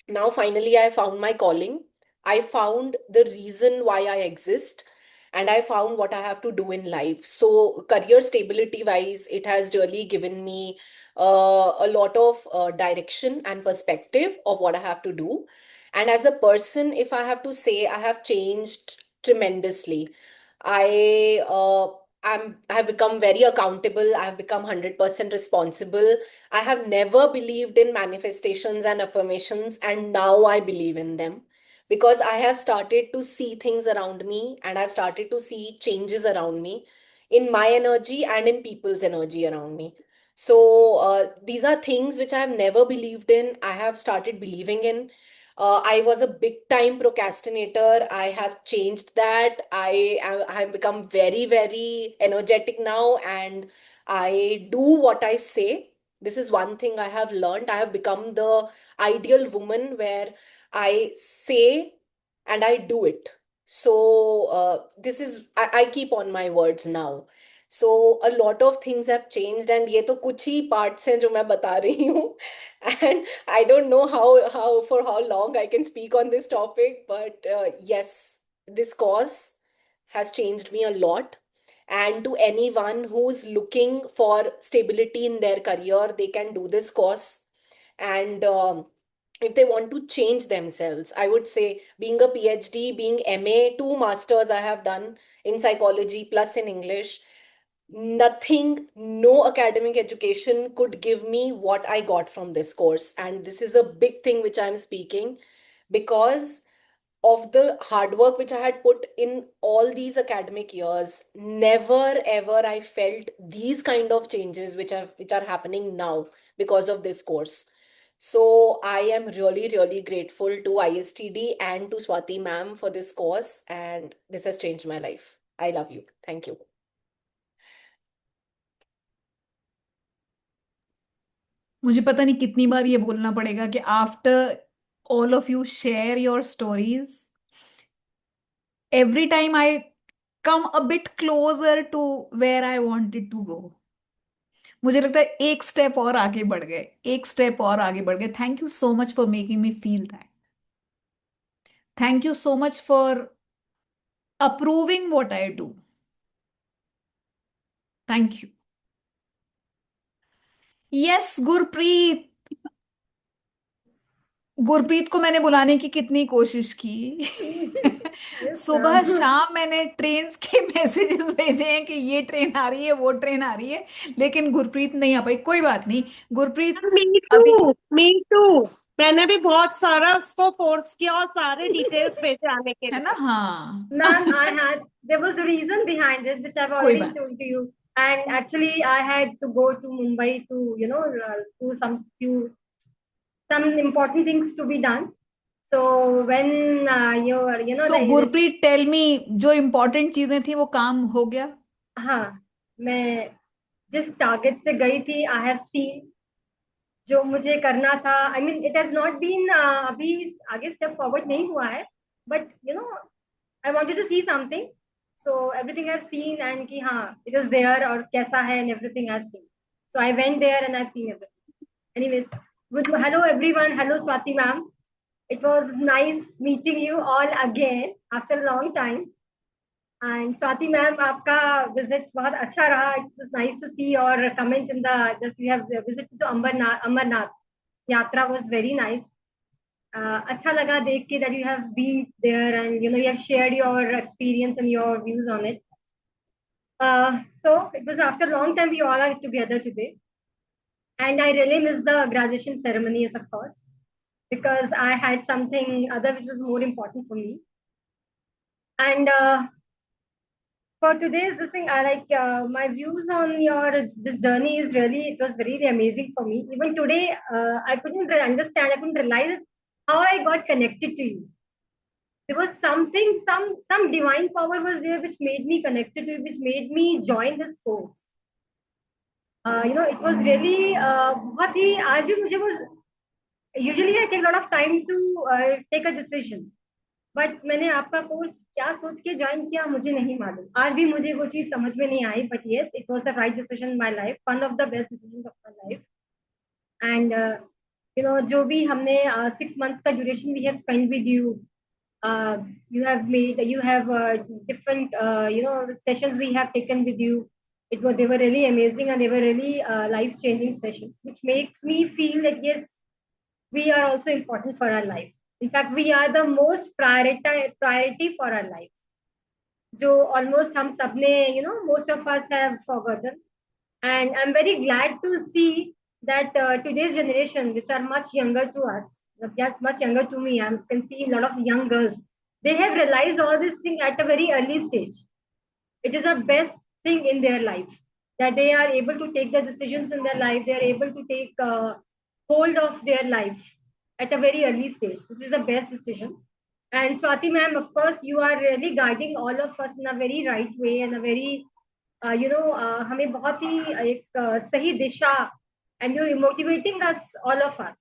Now, finally, I found my calling. I found the reason why I exist. And I found what I have to do in life. So, career stability wise, it has really given me a lot of direction and perspective of what I have to do. And as a person, if I have to say, I have changed tremendously. I have become very accountable. I have become 100% responsible. I have never believed in manifestations and affirmations, and now I believe in them because I have started to see things around me and I've started to see changes around me in my energy and in people's energy around me. So, these are things which I have never believed in. I have started believing in. I was a big time procrastinator. I have changed that. I have become very, very energetic now, and I do what I say. This is one thing I have learned. I have become the ideal woman where I say and I do it. So this is I keep on my words now. So a lot of things have changed, and ये तो कुछ ही parts हैं जो मैं बता रही हूँ. And I don't know how for how long I can speak on this topic, but yes, this course has changed me a lot. And to anyone who's looking for stability in their career, they can do this course. And if they want to change themselves, I would say being a PhD, being MA, 2 masters I have done in psychology plus in English, nothing, no academic education could give me what I got from this course. And this is a big thing which I'm speaking because of the hard work which I had put in all these academic years. Never ever I felt these kind of changes which are happening now because of this course. So I am really, really grateful to ISTD and to Swati ma'am for this course, and this has changed my life. I love you. Thank you. मुझे पता नहीं कितनी बार ये बोलना पड़ेगा कि after all of you share your stories, every time I come a bit closer to where I wanted to go. मुझे लगता है एक स्टेप और आगे बढ़ गए, एक स्टेप और आगे बढ़ गए. Thank you so much for making me feel that. Thank you so much for approving what I do. Thank you. Yes, Gurpreet. Gurpreet को मैंने बुलाने की कितनी कोशिश की. Yes, सुबह ma'am. शाम मैंने ट्रेन्स के मैसेजेस भेजे हैं कि ये ट्रेन आ रही है, वो ट्रेन आ रही है, लेकिन गुरप्रीत नहीं आ पाई. कोई बात नहीं गुरप्रीत. अभी मी टू मैंने भी बहुत सारा उसको फोर्स किया और सारे डिटेल्स भेजे आने के है लिए. ना. हाँ. Ma'am, there was a reason behind it, which I've कोई already बात. told to you. And actually, I had to go to Mumbai to, do some important things to be done. So when So Gurpreet tell me, जो important चीजें थी वो काम हो गया. हाँ, मैं जिस टारगेट से गई थी, आई हैव सीन जो मुझे करना था. I mean it has not been अभी आगे स्टेप फॉरवर्ड नहीं हुआ है, but I wanted to see something. So everything I have seen and कि हाँ इट इज देयर और कैसा है and everything I have seen. So I went there and I have seen everything. Anyways, good hello everyone. Hello Swati ma'am. It was nice meeting you all again after a long time. And Swati ma'am, आपका visit बहुत अच्छा रहा. It was nice to see your comment in the just we have visited to Amarnath. Yatra was very nice. अच्छा लगा देख के that you have been there and you have shared your experience and your views on it. So it was after a long time we all are together today, and I really miss the graduation ceremonies, of course, because I had something other which was more important for me. And for today's this thing, I like my views on this journey is really, it was very amazing for me. Even today, I couldn't understand, I couldn't realize how I got connected to you. There was something, some divine power was there which made me connected to you, which made me join this course. It was really बहुत ही आज भी मुझे वो. Usually I take a lot of time to take a decision, but मैंने आपका course क्या सोच के ज्वाइन किया मुझे नहीं मालूम. आज भी मुझे वो चीज समझ में नहीं आई, but yes, it was the right decision in my life, one of the best decisions of my life. And जो भी हमने 6 months का duration we have spent with you, you have different sessions we have taken with you. They were really amazing and they were really life changing sessions, which makes me feel that yes, we are also important for our life. In fact, we are the most priority for our life. जो almost हम सबने, most of us have forgotten. And I'm very glad to see that today's generation, which are much younger to us, much younger to me, I can see a lot of young girls, they have realized all this thing at a very early stage. It is the best thing in their life that they are able to take the decisions in their life. They are able to take hold of their life. at a very early stage. This is the best decision. And Swati ma'am, of course, you are really guiding all of us in a very right way and a very, हमें बहुत ही एक सही दिशा, and you're motivating us, all of us,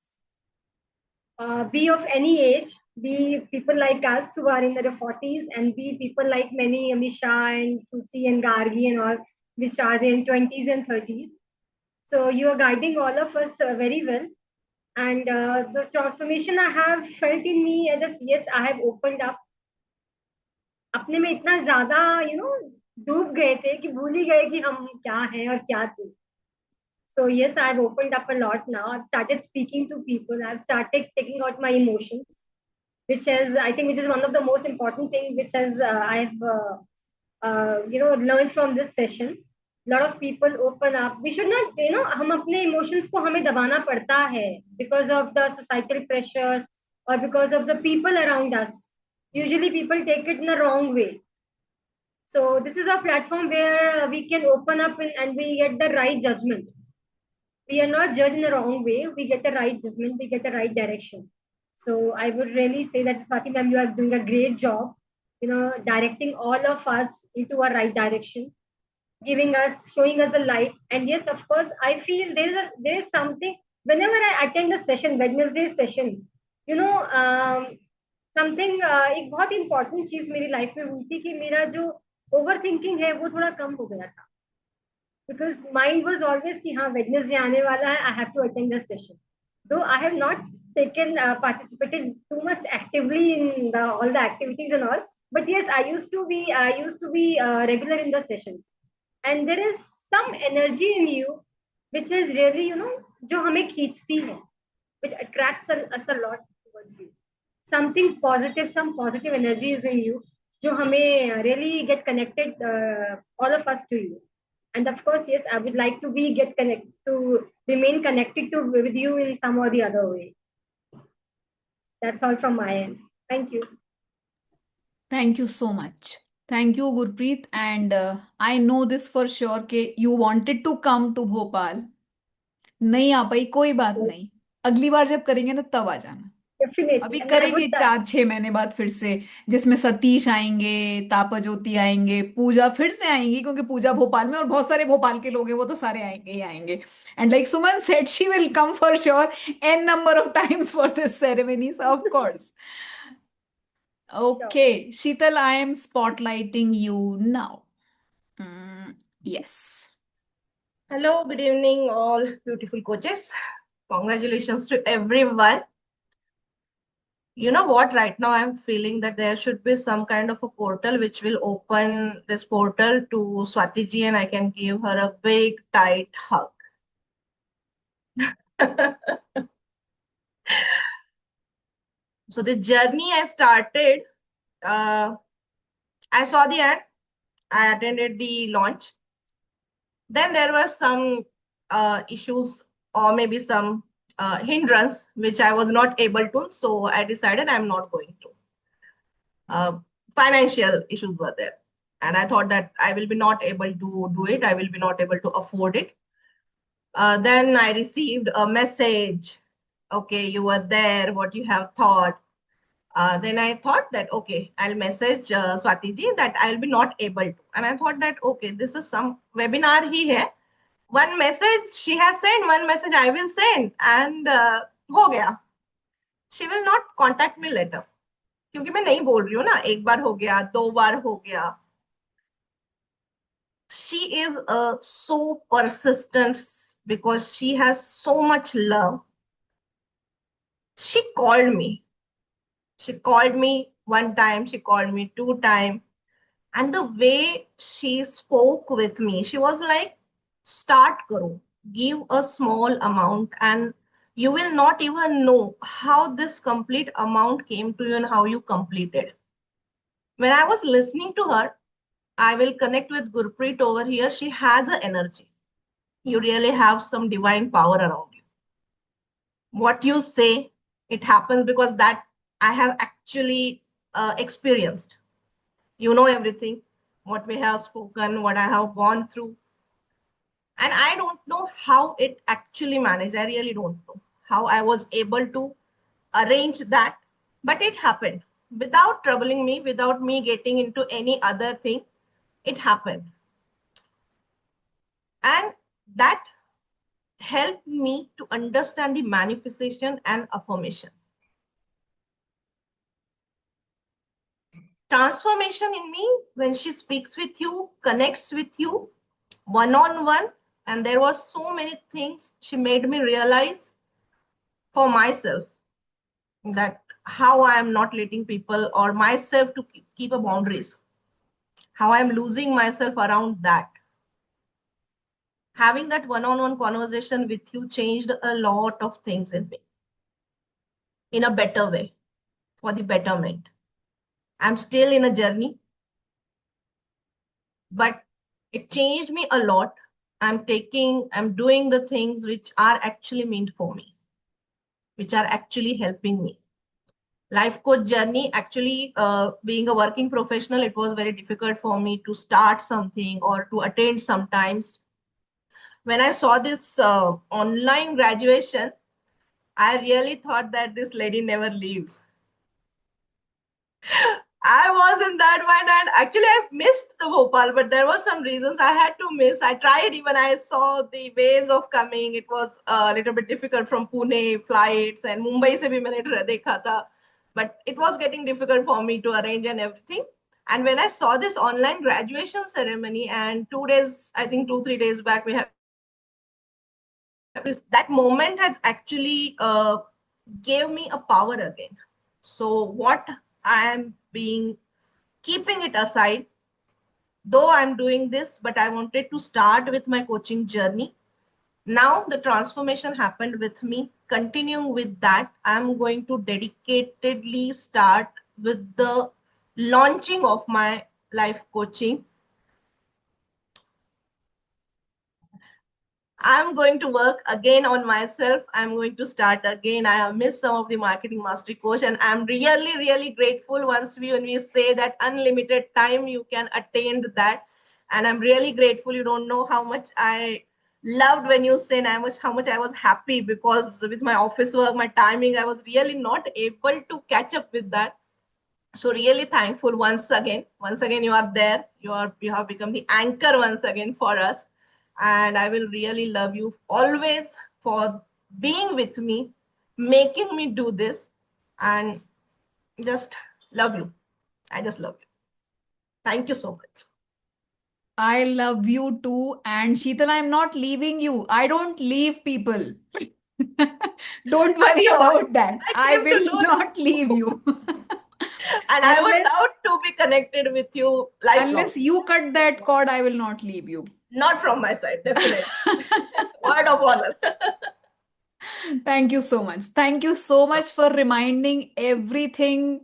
be of any age, be people like us who are in their 40s, and be people like many Amisha and Suchi and Gargi and all, which are in 20s and 30s. So you are guiding all of us very well. And the transformation I have felt in me, yes, I have opened up. अपने में इतना ज्यादा डूब गए थे कि भूल ही गए कि हम क्या हैं और क्या थे. So yes, I've opened up a lot now. I've started speaking to people. I've started taking out my emotions, which is one of the most important things, which I've learned from this session. A lot of people open up. We should not, हम अपने emotions को हमें दबाना पड़ता है because of the societal pressure or because of the people around us. Usually people take it in the wrong way. So this is a platform where we can open up and we get the right judgment. We are not judged in the wrong way. We get the right judgment. We get the right direction. So I would really say that Swati ma'am, you are doing a great job, directing all of us into a right direction, showing us the light. And yes, of course, I feel there is something. Whenever I attend a session, Wednesday session, something एक बहुत important चीज मेरी life में हुई थी कि मेरा जो ओवर थिंकिंग है वो थोड़ा कम हो गया था. Because mind was always कि हाँ Wednesday आने वाला है, I have to attend the session. Though I have not participated too much actively in all the activities and all, but yes, I used to be regular in the sessions. And there is some energy in you which is really, जो हमें खींचती है, which attracts us a lot towards you. Something positive, some positive energy is in you, जो हमें really get connected, all of us to you. And of course, yes, I would like to remain connected with you in some or the other way. That's all from my end. Thank you. Thank you so much. Thank you, Gurpreet. And I know this for sure कि you wanted to come to Bhopal. नहीं आ पाई, कोई बात नहीं. अगली बार जब करेंगे ना तब आ जाना. Definitely. अभी And I करेंगे would 4-6 महीने बाद फिर से, जिसमें सतीश आएंगे, तापा ज्योति आएंगे, पूजा फिर से आएंगी, क्योंकि पूजा भोपाल में और बहुत सारे भोपाल के लोग हैं, वो तो सारे आएंगे ही आएंगे. And like Suman said, she will come for sure n number of times for this ceremony, so of course. Okay, Sheetal, I am spotlighting you now. Yes. Hello, good evening, all beautiful coaches. Congratulations to everyone. You know what? Right now, I'm feeling that there should be some kind of a portal which will open this portal to Swati ji, and I can give her a big, tight hug. So the journey I started, I saw the ad, I attended the launch. Then there were some issues or maybe some hindrance which I was not able to. So I decided I'm not going to. Financial issues were there. And I thought that I will be not able to do it. I will be not able to afford it. Then I received a message. Okay, you were there, what you have thought. Then I thought that, okay, I'll message Swati ji that I'll be not able to. And I thought that, okay, this is some webinar ही है. One message she has sent, one message I will send, and हो गया. She will not contact me later. क्योंकि मैं नहीं बोल रही हूँ ना, एक बार हो गया, 2 बार हो गया. She is so persistent because she has so much love. She called me. She called me 1 time, she called me 2 times. And the way she spoke with me, she was like, start karo, give a small amount, and you will not even know how this complete amount came to you and how you completed. When I was listening to her, I will connect with Gurpreet over here. She has an energy. You really have some divine power around you. What you say, it happens because that I have actually experienced. You know everything, what we have spoken, what I have gone through. And I don't know how it actually managed. I really don't know how I was able to arrange that, but it happened without troubling me, without me getting into any other thing. It happened. And that helped me to understand the manifestation and affirmation. Transformation in me, when she speaks with you, connects with you one-on-one, and there were so many things she made me realize for myself, that how I am not letting people or myself to keep a boundaries, how I am losing myself around that. Having that one-on-one conversation with you changed a lot of things in me in a better way, for the betterment. I'm still in a journey, but it changed me a lot. I'm doing the things which are actually meant for me, which are actually helping me. Life coach journey, actually, being a working professional, it was very difficult for me to start something or to attend sometimes. When I saw this online graduation, I really thought that this lady never leaves. I was in that mind, and actually I missed the Bhopal, but there was some reasons I had to miss. I tried, even I saw the ways of coming. It was a little bit difficult from Pune flights, and Mumbai se bhi maine dekha tha, but it was getting difficult for me to arrange and everything. And when I saw this online graduation ceremony, and 2 days, I think 2-3 days back, we have that moment has actually gave me a power again. So what I am keeping it aside, though I'm doing this, but I wanted to start with my coaching journey. Now the transformation happened with me. Continuing with that, I'm going to dedicatedly start with the launching of my life coaching. I'm going to work again on myself. I'm going to start again. I have missed some of the marketing mastery course, and I'm really, really grateful when we say that unlimited time you can attain that. And I'm really grateful. You don't know how much I loved when you said how much I was happy, because with my office work, my timing, I was really not able to catch up with that. So really thankful once again. Once again, you are there. You have become the anchor once again for us. And I will really love you always for being with me, making me do this, and just love you. I just love you. Thank you so much. I love you too. And Sheetal, I'm not leaving you. I don't leave people. Don't worry about that. I came to will know not leave you. And I would Unless, love to be connected with you lifelong. unless you cut that cord, I will not leave you. Not from my side, definitely. Word of honor. Thank you so much. Thank you so much for reminding everything.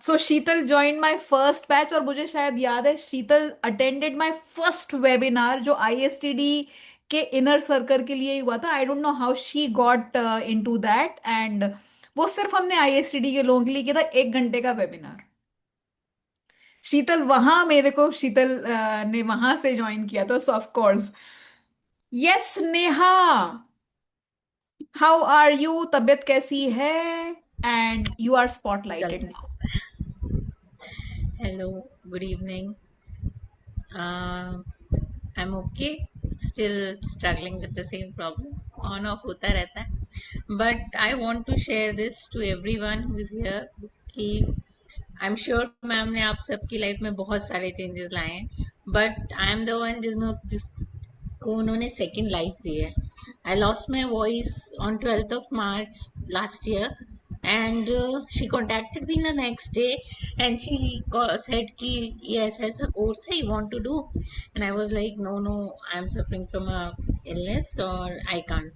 So Sheetal joined my first batch, और मुझे शायद याद है शीतल attended my first webinar जो ISTD के inner circle के लिए ही हुआ था. I don't know how she got into that, and वो सिर्फ हमने ISTD के लोगों के लिए किया था, 1 घंटे का वेबिनार. शीतल वहां मेरे को शीतल ने वहां से ज्वाइन किया था. So of course. Yes Neha, how are you? तबीयत कैसी है? And you are spotlighted now. Hello, good evening. I'm okay. Still struggling with the same problem. On off होता रहता है. But I want to share this to everyone who is here कि I'm sure ma'am ने आप सबकी life में बहुत सारे चेंजेस लाए हैं. But I am the one जिसको उन्होंने सेकेंड लाइफ दी है. I lost my voice on 12th of March last year. And she contacted me the next day, and she said ki yes, ऐसा course है, you want to do? And I was like, no, I'm suffering from a illness or I can't.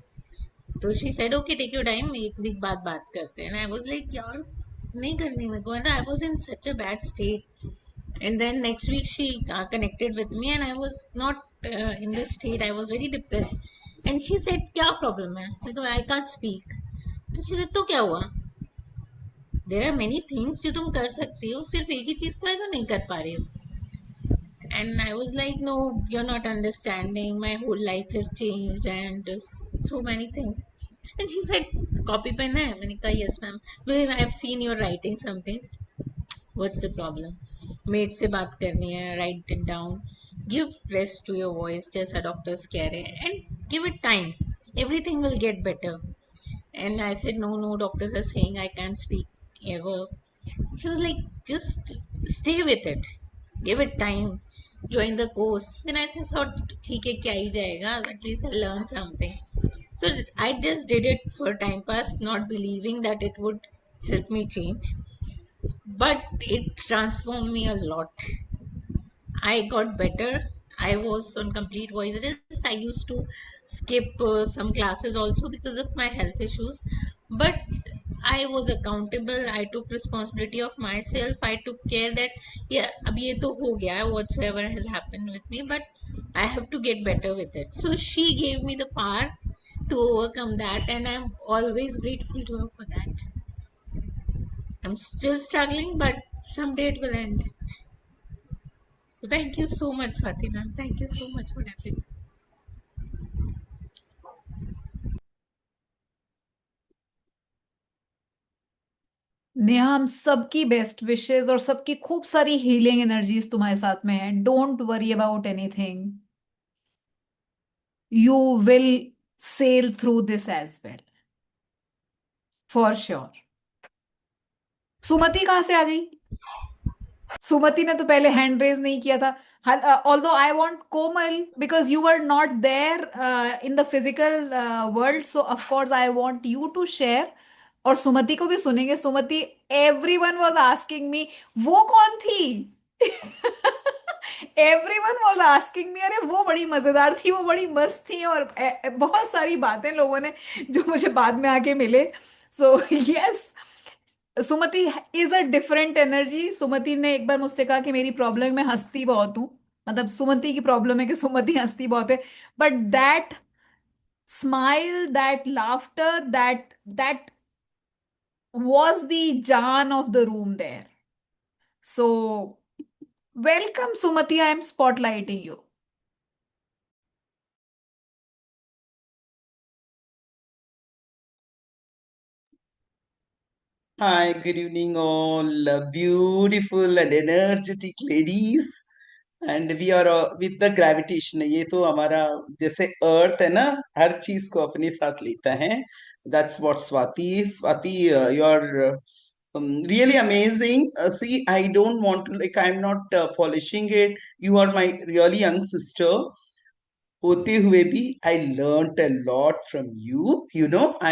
So she said, okay, take your time, एक week बाद बात करते हैं. And I was like, यार नहीं करनी मेरे को. And I was in such a bad state. And then next week she connected with me, and I was not in this state. I was very depressed. And she said, क्या problem है? I can't speak. तो she said, तो क्या हुआ? There are many things जो तुम कर सकती हो, सिर्फ एक ही चीज तो है जो नहीं कर पा रही हो. And I was like, no, you're not understanding. My whole life has changed and so many things. And she said, copy pen hai? मैंने कहा, yes ma'am. Well, I have seen you're writing some things. What's the problem? Made से बात करनी है, write it down. Give rest to your voice, जैसा doctors कह रहे हैं. And give it time. Everything will get better. And I said, no, no, doctors are saying I can't speak ever. She was like, just stay with it. Give it time. Join the course. Then I thought, ठीक है क्या ही जाएगा, at least I'll learn something. So I just did it for time pass, not believing that it would help me change. But it transformed me a lot. I got better. I was on complete voice rest. I used to skip some classes also because of my health issues. But I was accountable. I took responsibility of myself. I took care that, yeah, अब ये तो हो गया है, whatsoever has happened with me, but I have to get better with it. So she gave me the power to overcome that, and I'm always grateful to her for that. I'm still struggling, but someday it will end. So thank you so much, Swati ma'am. Thank you so much for everything. Neha, हम सबकी best wishes और सबकी खूब सारी healing energies तुम्हारे साथ में है. Don't worry about anything. You will sail through this as well, for sure. Sumati कहाँ से आ गई? सुमति ने तो पहले हैंड रेज नहीं किया था. Although I want Komal, because you were not there in the physical world, so of course I want you to share. और सुमति को भी सुनेंगे. सुमति, everyone was asking me, वो कौन थी? Everyone was asking me, अरे वो बड़ी मजेदार थी, वो बड़ी मस्त थी, और बहुत सारी बातें लोगों ने जो मुझे बाद में आके मिले. So yes, Sumati is a different energy. Sumati ने एक बार मुझसे कहा कि मेरी प्रॉब्लम में हंसती बहुत हूं. मतलब सुमति की प्रॉब्लम है कि सुमति हंसती बहुत है. But that smile, that laughter, that was the Jan of the room there. So, welcome, Sumati. I am spotlighting you. Hi, good evening, all beautiful and energetic ladies. And we are with the gravitation. ये तो हमारा जैसे अर्थ है ना, हर चीज को अपने साथ लेता है. That's what Swati is. Swati, you are really amazing. See, I don't want to, like, I'm not polishing it. You are my really young sister. होते हुए भी I learned a lot from you.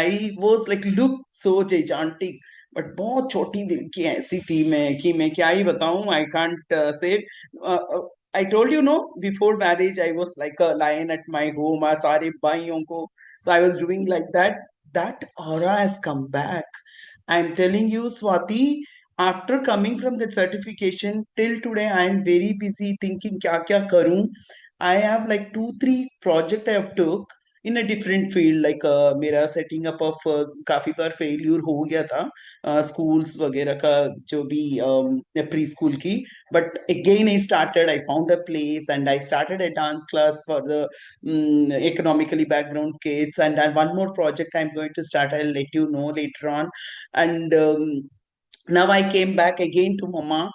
I was like, look so gigantic, but बहुत छोटी दिल की ऐसी थी मैं कि मैं क्या ही बताऊं. I can't say it. I told you, no, before marriage I was like a lion at my home. सारे भाइयों को, so I was doing like that. That aura has come back. I'm telling you, Swati, after coming from that certification till today, I am very busy thinking क्या क्या करूं. I have like 2 3 project I have took in a different field. Like मेरा setting up of काफी बार failure हो गया था schools वगैरह का, जो भी प्री स्कूल की. But again I started, I found a place and I started a dance class for the economically background kids. And one more project I'm going to start, I'll let you know later on. And now I came back again to mama,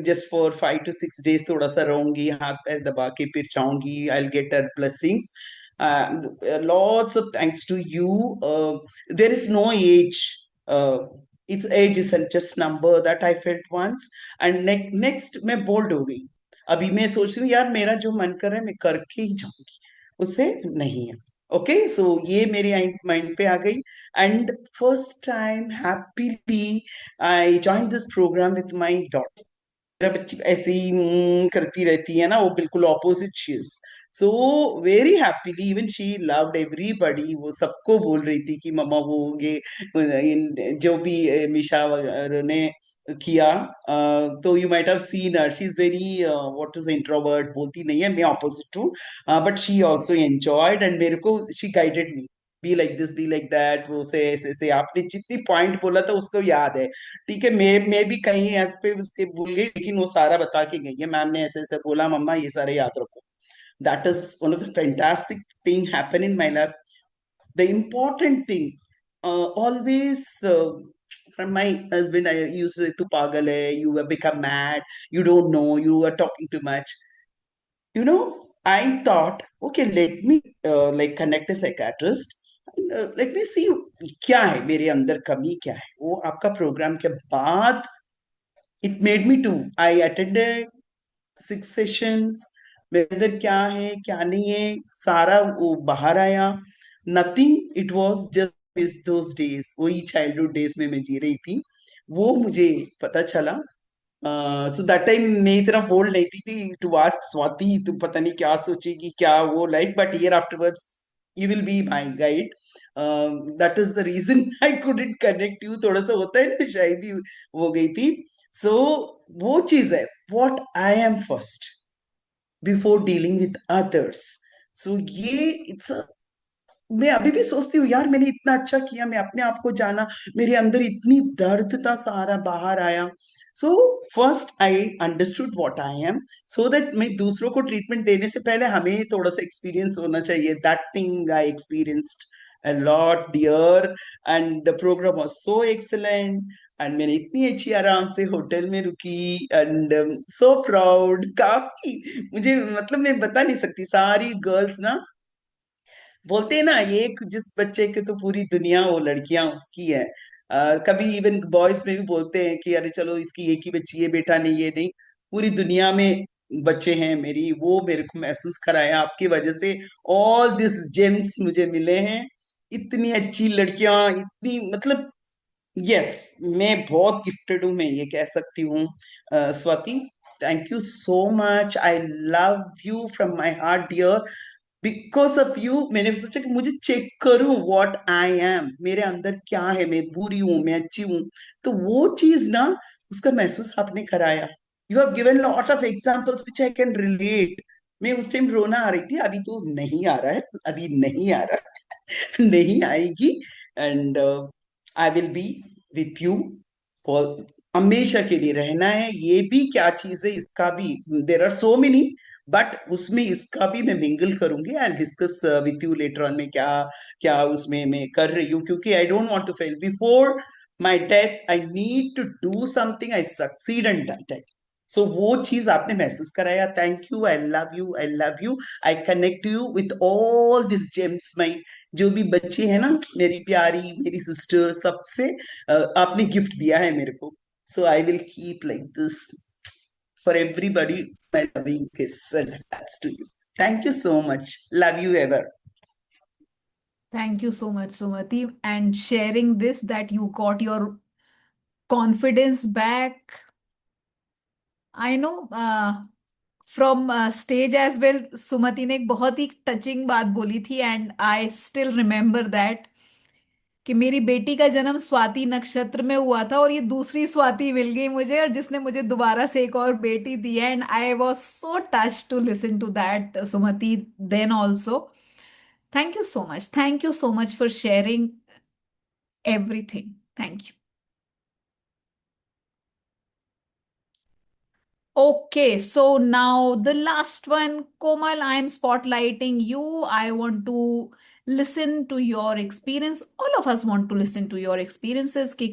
just for 5 to 6 days. थोड़ा सा रहूंगी, हाथ पैर दबा के फिर जाऊंगी. I'll get her blessings. Lots of thanks to you. There is no age. Its age is just number that I felt once. And next मैं bold हो गई. अभी मैं सोच रही हूँ यार, मेरा जो मन कर रहा है मैं करके ही जाऊंगी, उससे नहीं है. ओके, सो ये मेरे माइंड पे आ गई. And first time happily I join this programme with my daughter. मेरा बच्ची ऐसे ही करती रहती है ना, वो बिल्कुल opposite she is. So very happily, even she loved everybody. वो सबको बोल रही थी कि मम्मा वो ये जो भी मिशा वगैरह ने किया. तो you might have seen her, she is very what is introvert, बोलती नहीं है, मैं ऑपोजिट हूँ. But she also enjoyed and मेरे को she guided me be like this be like that, वो से ऐसे आपने जितनी पॉइंट बोला था उसको याद है। ठीक है, मैं भी कहीं ऐसे पे उसके भूल गई, लेकिन वो सारा बता के गई है, मैम ने ऐसे ऐसे बोला, मम्मा ये सारे याद रखो। That is one of the fantastic thing happen in my life. The important thing, always from my husband, I used to say, "Tu pagal hai, you have become mad, you don't know, you are talking too much." I thought, okay, let me like connect a psychiatrist. Let me see क्या है मेरे अंदर कमी क्या है। वो आपका programme के बाद it made me to I attended 6 sessions। मेरे अंदर क्या है क्या नहीं है सारा वो बाहर आया। Nothing, it was just those days, वही चाइल्डहुड डेज में मैं जी रही थी, वो मुझे पता चला। सो दैट टाइम मैं इतना बोल्ड नहीं थी टू आस्क स्वाति तुम पता नहीं क्या सोचेगी क्या वो like, but year afterwards you will be my guide. That is the reason I couldn't connect you, थोड़ा सा होता है ना, शायद भी हो गई थी। सो वो चीज है, what I am first before dealing with others. So ये इट्स, मैं अभी भी सोचती हूँ यार मैंने इतना अच्छा किया, मैं अपने आप को जाना, मेरे अंदर इतनी दर्द था सारा बाहर आया। So first I understood what I am, so that मैं दूसरों को ट्रीटमेंट देने से पहले हमें थोड़ा सा एक्सपीरियंस होना चाहिए। That thing I experienced a lot dear, and the program was so excellent, and मैंने इतनी अच्छी आराम से होटल में रुकी, एंड सो प्राउड काफी, मुझे मतलब मैं बता नहीं सकती, सारी गर्ल्स ना बोलते हैं ना, एक जिस बच्चे के तो पूरी दुनिया वो लड़कियां उसकी है। कभी इवन बॉयज में भी बोलते हैं कि अरे चलो इसकी एक ही बच्ची है, बेटा नहीं, ये नहीं, पूरी दुनिया में बच्चे हैं मेरी। वो मेरे को महसूस कराया आपकी वजह से, ऑल दिस जेम्स मुझे मिले हैं, इतनी अच्छी लड़कियां, इतनी मतलब, यस, मैं बहुत गिफ्टेड हूँ, मैं ये कह सकती हूँ। Swati, thank you so much, I love you from my heart dear. Because of you मैंने सोचा कि मुझे चेक करूं व्हाट आई एम, मेरे अंदर क्या है, मैं बुरी हूं मैं अच्छी हूं, तो वो चीज ना, उसका महसूस आपने कराया। You have given lot of examples which I can relate. मैं उस टाइम रोना आ रही थी, अभी तो नहीं आ रहा है, अभी नहीं आ रहा नहीं आएगी, and I will be with you for हमेशा के लिए रहना है। ये भी क्या चीज है, इसका भी there are so many, but उसमें इसका भी मैं मिंगल करूंगी। I discuss with you later on में क्या क्या उसमें मैं कर रही हूँ, क्योंकि I don't want to fail before my death, I need to do something, I succeed and that. So वो चीज आपने महसूस कराया, thank you, I love you, I love you. I connect you with all this gems, my जो भी बच्चे हैं ना, मेरी प्यारी, मेरी सिस्टर, सबसे आपने गिफ्ट दिया है मेरे को। So I will keep like this for everybody, my loving kiss and hugs to you. Thank you so much. Love you ever. Thank you so much, Sumati, and sharing this that you got your confidence back. I know from stage as well, Sumati ने एक बहुत ही touching बात बोली थी, and I still remember that कि मेरी बेटी का जन्म स्वाति नक्षत्र में हुआ था और ये दूसरी स्वाति मिल गई मुझे, और जिसने मुझे दोबारा से एक और बेटी दी है। And I was so touch to listen to that, Sumati, then also. Thank you so much, thank you so much for sharing everything, thank you. Okay, so now the last one, Komal, I am spotlighting you. I want to listen to your experience. All of us want to listen to your experiences. कि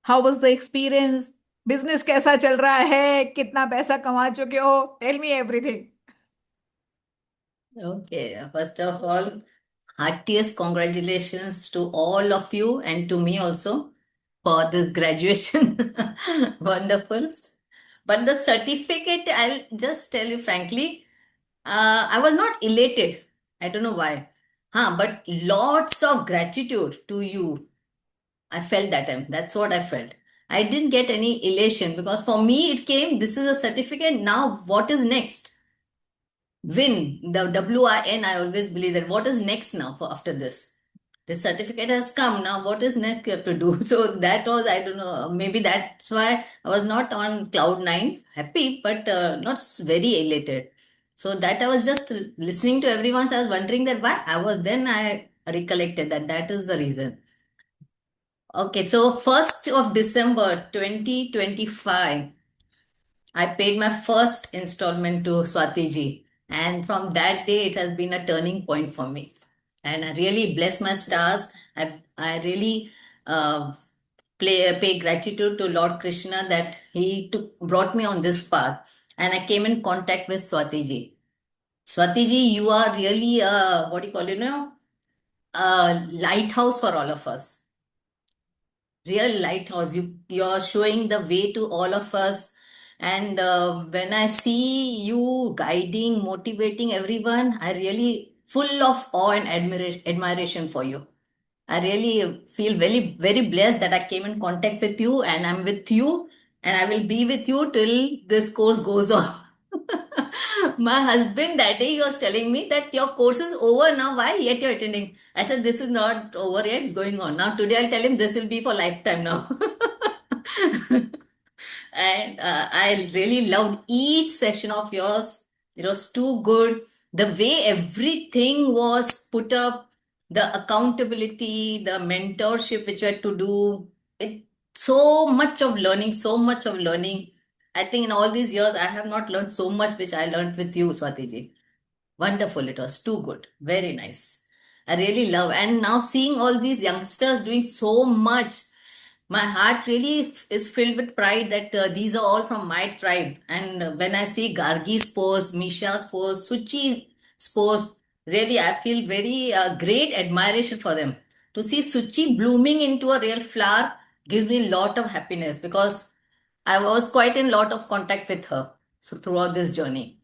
how was the experience? Business कैसा चल रहा है? कितना पैसा कमा चुके हो? Tell me everything. Okay, first of all, heartiest congratulations to all of you and to me also for this graduation. Wonderful. But the certificate, I'll just tell you frankly, I was not elated. I don't know why. But lots of gratitude to you. I felt that time. That's what I felt. I didn't get any elation because for me it came, this is a certificate. Now, what is next? Win, the WIN, I always believe that what is next now for after this? This certificate has come. Now, what is next you have to do? So that was, I don't know, maybe that's why I was not on cloud nine, happy, but not very elated. So that I was just listening to everyone. So I was wondering that why I was then, I recollected that that is the reason. Okay, so 1st of December 2025, I paid my first installment to Swati ji, and from that day it has been a turning point for me. And I really bless my stars. I really uh, pay gratitude to Lord Krishna that he brought me on this path, and I came in contact with Swati ji. Swati ji, you are really what do you call it now? A lighthouse for all of us. Real lighthouse. You're showing the way to all of us. And when I see you guiding, motivating everyone, I really full of awe and admiration for you. I really feel very, very blessed that I came in contact with you, and I'm with you, and I will be with you till this course goes on. My husband that day he was telling me that your course is over now. Why yet you're attending? I said this is not over yet. It's going on now. Today I'll tell him this will be for lifetime now. And I really loved each session of yours. It was too good. The way everything was put up, the accountability, the mentorship which we had to do, it so much of learning, so much of learning. I think in all these years, I have not learned so much which I learned with you, Swati ji. Wonderful. It was too good. Very nice. I really love. And now seeing all these youngsters doing so much, my heart really is filled with pride that these are all from my tribe. And when I see Gargi's post, Misha's post, Suchi's post, really I feel very great admiration for them. To see Suchi blooming into a real flower gives me a lot of happiness because I was quite in lot of contact with her so throughout this journey.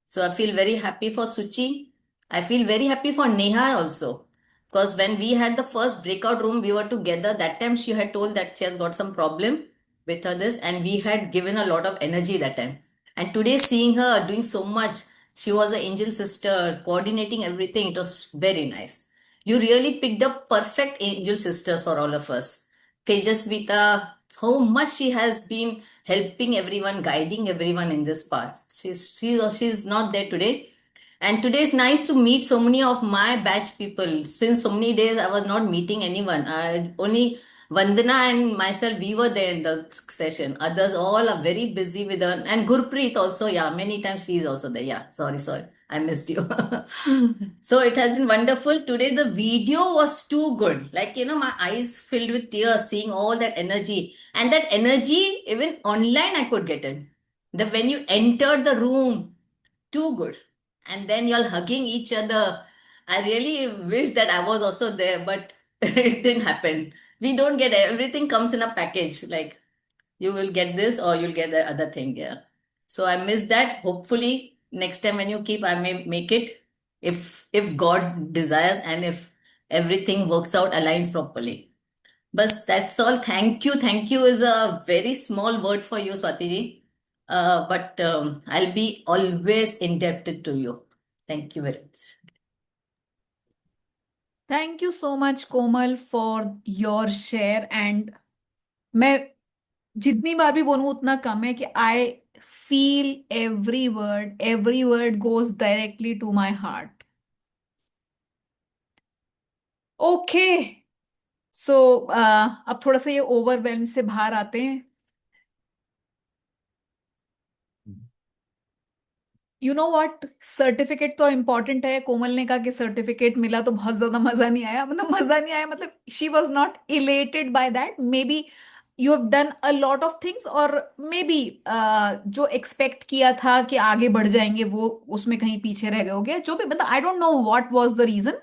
So I feel very happy for Suchi. I feel very happy for Neha also. Because when we had the first breakout room, we were together. That time she had told that she has got some problem with her this, and we had given a lot of energy that time. And today seeing her doing so much, she was an angel sister, coordinating everything. It was very nice. You really picked up perfect angel sisters for all of us. Tejasvita, how much she has been helping everyone, guiding everyone in this path. She's not there today. And today is nice to meet so many of my batch people. Since so many days I was not meeting anyone. Only Vandana and myself, we were there in the session. Others all are very busy with her. And Gurpreet also, yeah, many times she is also there. Yeah, sorry. I missed you. So it has been wonderful. Today the video was too good. Like, my eyes filled with tears seeing all that energy. And that energy, even online, I could get it. When you entered the room, too good. And then you're hugging each other. I really wish that I was also there, but it didn't happen. We don't get everything comes in a package. Like you will get this or you'll get the other thing. Yeah. So I miss that. Hopefully next time when you keep, I may make it if God desires and if everything works out, aligns properly. But that's all. Thank you. Thank you is a very small word for you, Swati ji. But I'll be always indebted to you. Thank you very much. Thank you so much, Komal, for your share. And मैं जितनी बार भी बोलूं उतना कम है कि I feel every word goes directly to my heart. Okay. So अब थोड़ा सा ये ओवरवेल्म से बाहर आते हैं. यू नो व्हाट, सर्टिफिकेट तो इम्पोर्टेंट है. कोमल ने कहा कि सर्टिफिकेट मिला तो बहुत ज्यादा मजा नहीं आया. मजा नहीं आया मतलब she was not elated by that. May be you have done a lot of things और मे बी जो एक्सपेक्ट किया था कि आगे बढ़ जाएंगे वो उसमें कहीं पीछे रह गए हो गया. जो भी मतलब I don't know what was the reason.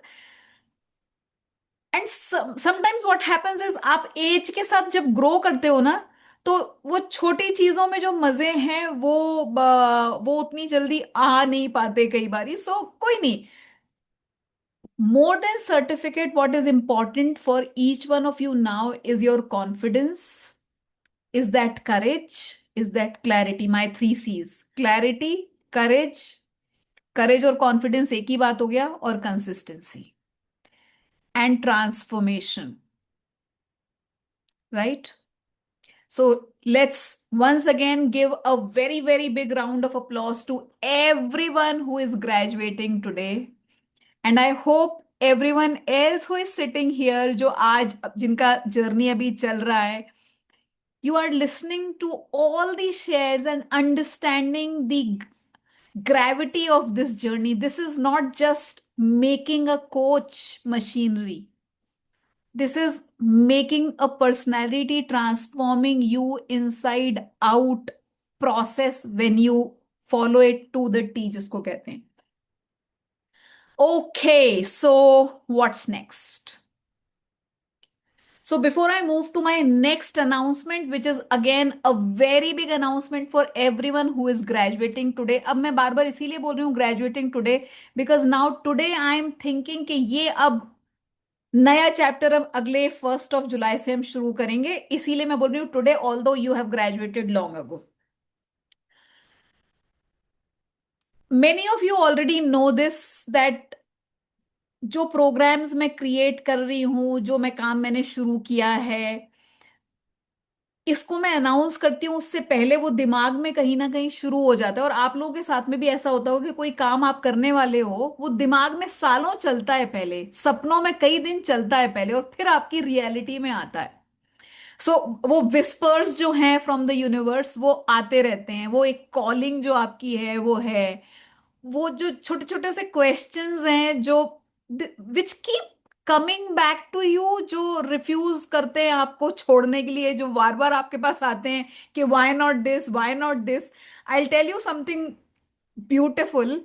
And sometimes what happens is आप एज के साथ जब ग्रो करते हो ना तो वो छोटी चीजों में जो मजे हैं वो उतनी जल्दी आ नहीं पाते कई बारी. सो कोई नहीं. More than certificate, what is important for each one of you now is your confidence, is that courage, is that clarity. My 3 C's: clarity, courage और confidence एक ही बात हो गया, और consistency and transformation, right? So let's once again give a very, very big round of applause to everyone who is graduating today. And I hope everyone else who is sitting here, जो आज जिनका journey अभी चल रहा है, you are listening to all these shares and understanding the gravity of this journey. This is not just making a coach machinery. This is making a personality transforming you inside out process when you follow it to the T, जिसको कहते हैं. Okay, so what's next? So before I move to my next announcement, which is again a very big announcement for everyone who is graduating today. अब मैं बार बार इसीलिए बोल रही हूँ graduating today, because now today I am thinking कि ये अब नया चैप्टर अब अगले 1st of July से हम शुरू करेंगे, इसीलिए मैं बोल रही हूँ today, although you have graduated long ago. Many of you already know this that जो प्रोग्राम्स मैं क्रिएट कर रही हूँ, जो मैं काम मैंने शुरू किया है, इसको मैं अनाउंस करती हूँ उससे पहले वो दिमाग में कहीं ना कहीं शुरू हो जाता है. और आप लोगों के साथ में भी ऐसा होता होगा कि कोई काम आप करने वाले हो, वो दिमाग में सालों चलता है पहले, सपनों में कई दिन चलता है पहले, और फिर आपकी रियलिटी में आता है. सो वो विस्पर्स जो हैं फ्रॉम द यूनिवर्स वो आते रहते हैं. वो एक कॉलिंग जो आपकी है वो है. वो जो छोटे छोटे से क्वेश्चंस हैं जो which keep coming back to you, जो रिफ्यूज करते हैं आपको छोड़ने के लिए, जो बार बार आपके पास आते हैं कि why not this, why not this. I will tell you something beautiful.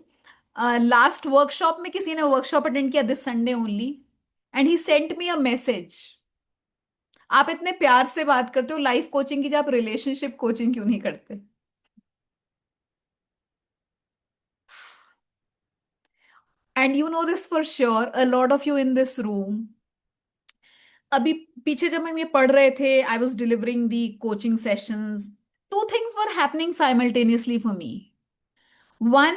Last workshop में किसी ने वर्कशॉप अटेंड किया this Sunday only, and he sent me a message. आप इतने प्यार से बात करते हो लाइफ कोचिंग की, जब आप रिलेशनशिप कोचिंग क्यों नहीं करते? And you know this for sure, a lot of you in this room, अभी पीछे जब हम ये पढ़ रहे थे, I was delivering the coaching sessions, two things were happening simultaneously for me. One,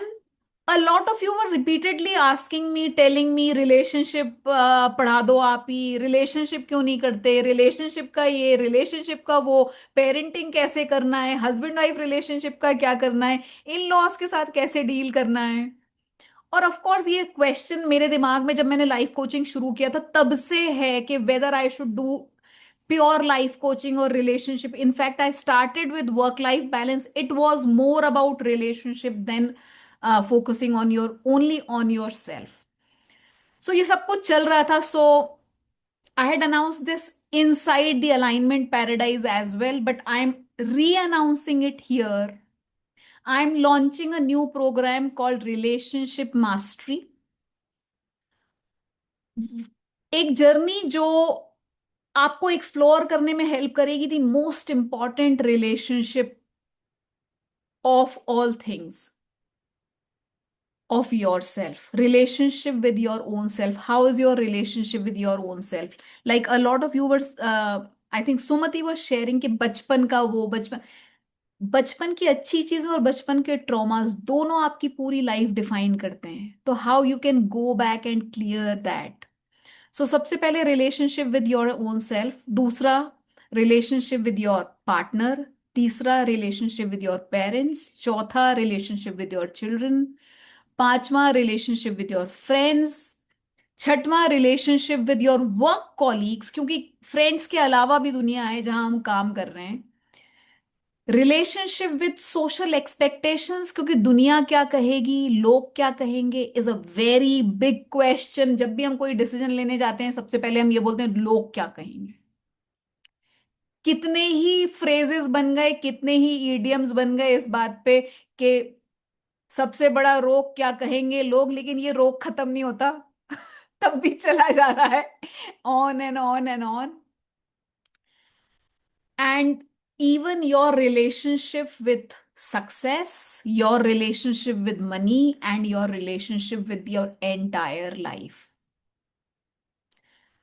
a lot of you were repeatedly asking me, telling me, relationship पढ़ा दो आप ही, relationship क्यों नहीं करते, relationship का ये, relationship का वो, parenting कैसे करना है, husband wife relationship का क्या करना है, इन लॉस के साथ कैसे डील करना है. और ऑफ कोर्स ये क्वेश्चन मेरे दिमाग में जब मैंने लाइफ कोचिंग शुरू किया था तब से है कि whether I should do pure life coaching or relationship. In fact, I started with work life balance. It was more about relationship than focusing on your only on yourself. So ये सब कुछ चल रहा था. So I had announced this inside the alignment paradise as well, but I'm re-announcing it here. I'm launching a new program called Relationship Mastery. एक journey जो आपको explore करने में हेल्प करेगी the most important relationship of all things, of yourself, relationship with your own self. How is your relationship with your own self? Like a lot of you were I think Sumati was sharing कि बचपन का वो बचपन की अच्छी चीजें और बचपन के ट्रॉमास दोनों आपकी पूरी लाइफ डिफाइन करते हैं. तो how you can go back and clear that. So सबसे पहले relationship with your own self, दूसरा रिलेशनशिप विद योर पार्टनर, तीसरा रिलेशनशिप विद योर पेरेंट्स, चौथा रिलेशनशिप विद योर चिल्ड्रन, पांचवा रिलेशनशिप विद योर फ्रेंड्स, छठवां relationship with your work colleagues, क्योंकि friends के अलावा भी दुनिया है जहां हम काम कर रहे हैं. रिलेशनशिप विद सोशल एक्सपेक्टेशंस, क्योंकि दुनिया क्या कहेगी, लोग क्या कहेंगे, is a very big question. जब भी हम कोई डिसीजन लेने जाते हैं सबसे पहले हम ये बोलते हैं लोग क्या कहेंगे. कितने ही फ्रेजेस बन गए, कितने ही ईडियम्स बन गए इस बात पे कि सबसे बड़ा रोग क्या कहेंगे लोग, लेकिन ये रोग खत्म नहीं होता तब भी चला जा रहा है, on and on and on. And even your relationship with success, your relationship with money, and your relationship with your entire life.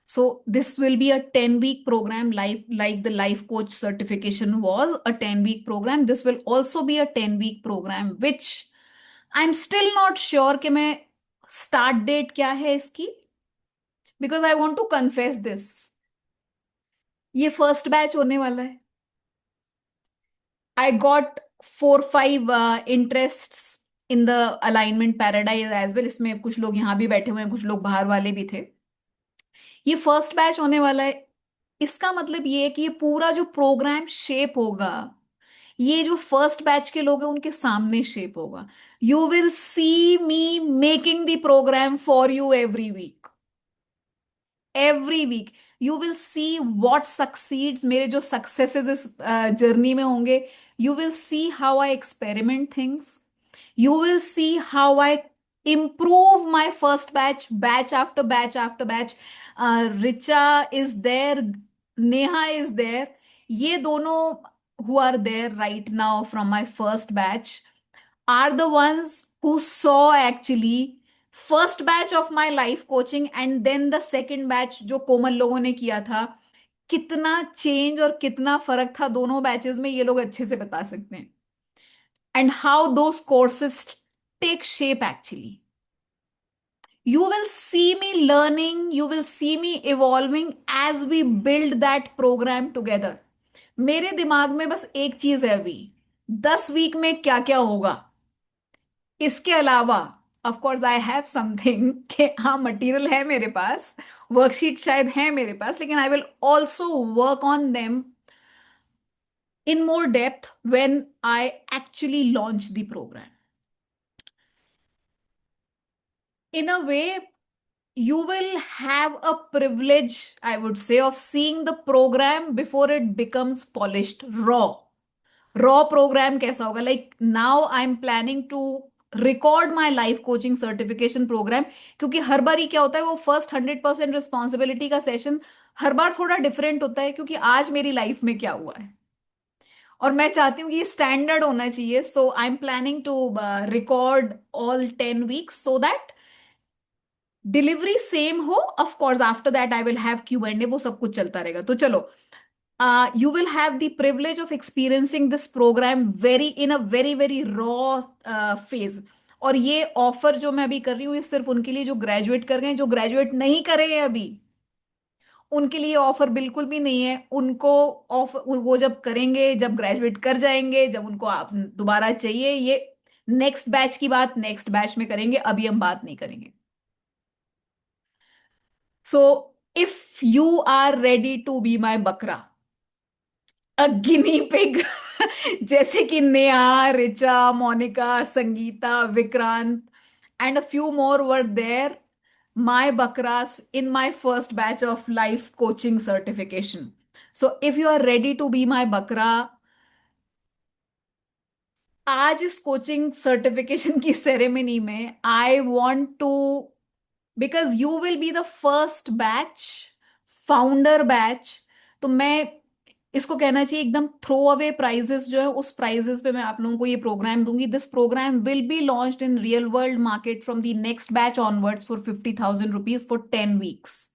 So this will be a 10-week program, like the life coach certification was a 10-week program. This will also be a 10-week program, which I'm still not sure कि मैं start date क्या है इसकी, because I want to confess this. ये first batch होने वाला है. I got 4-5 interests in the alignment paradise as well, इसमें कुछ लोग यहाँ भी बैठे हुए हैं, कुछ लोग बाहर वाले भी थे। ये फर्स्ट बैच होने वाला है। इसका मतलब ये है कि ये पूरा जो प्रोग्राम शेप होगा, ये जो फर्स्ट बैच के लोग हैं उनके सामने शेप होगा। You will see me making the programme for you every week you will see what succeeds, मेरे जो सक्सेसेस इस जर्नी में होंगे। You will see how I experiment things, you will see how I improve my first batch, batch after batch after batch. Richa is there, Neha is there. ये दोनों who are there right now from my first batch are the ones who saw actually first batch of my life coaching and then the second batch जो कोमल लोगों ने किया था। कितना change और कितना फर्क था दोनों बैचेस में, ये लोग अच्छे से बता सकते हैं। And how those courses take shape actually. You will see me learning, you will see me evolving as we build that program together. मेरे दिमाग में बस एक चीज है अभी, 10 वीक में क्या क्या होगा। इसके अलावा of course I have something कि हाँ मटेरियल है मेरे पास, वर्कशीट शायद है मेरे पास, लेकिन I will also work on them in more depth when I actually launch the program. In a way, you will have a privilege, I would say, of seeing the program before it becomes polished, raw program कैसा होगा। Like now I'm planning to record my life coaching certification program, क्योंकि हर बार ही क्या होता है, वो first 100% responsibility का session हर बार थोड़ा different होता है, क्योंकि आज मेरी लाइफ में क्या हुआ है और मैं चाहती हूँ कि ये स्टैंडर्ड होना चाहिए। So I am planning to record all 10 weeks so that delivery same हो। Of course after that I will have Q&A, वो सब कुछ चलता रहेगा। तो चलो, you will have the privilege of experiencing this programme very in a very very raw phase. और ये ऑफर जो मैं अभी कर रही हूँ, ये सिर्फ उनके लिए जो ग्रेजुएट कर गए हैं। जो ग्रेजुएट नहीं करे हैं अभी, उनके लिए ऑफर बिल्कुल भी नहीं है। उनको ऑफर वो जब करेंगे, जब ग्रेजुएट कर जाएंगे, जब उनको आप दोबारा चाहिए, ये नेक्स्ट बैच की बात नेक्स्ट बैच में करेंगे, अभी हम बात नहीं करेंगे। So if you are ready to be my bakra, a guinea pig जैसे कि Neha, Richa, Monika, Sangeeta, Vikrant and a few more were there, my bakras in my first batch of life coaching certification. So if you are ready to be my bakra, आज इस coaching certification की ceremony में I want to, because you will be the first batch, founder batch. तो मैं इसको कहना चाहिए एकदम थ्रो अवे प्राइजेस जो है, उस प्राइजेस पे मैं आप लोगों को ये प्रोग्राम दूंगी। This programme will be launched in real world market from the next batch onwards for 50,000 rupees for 10 weeks.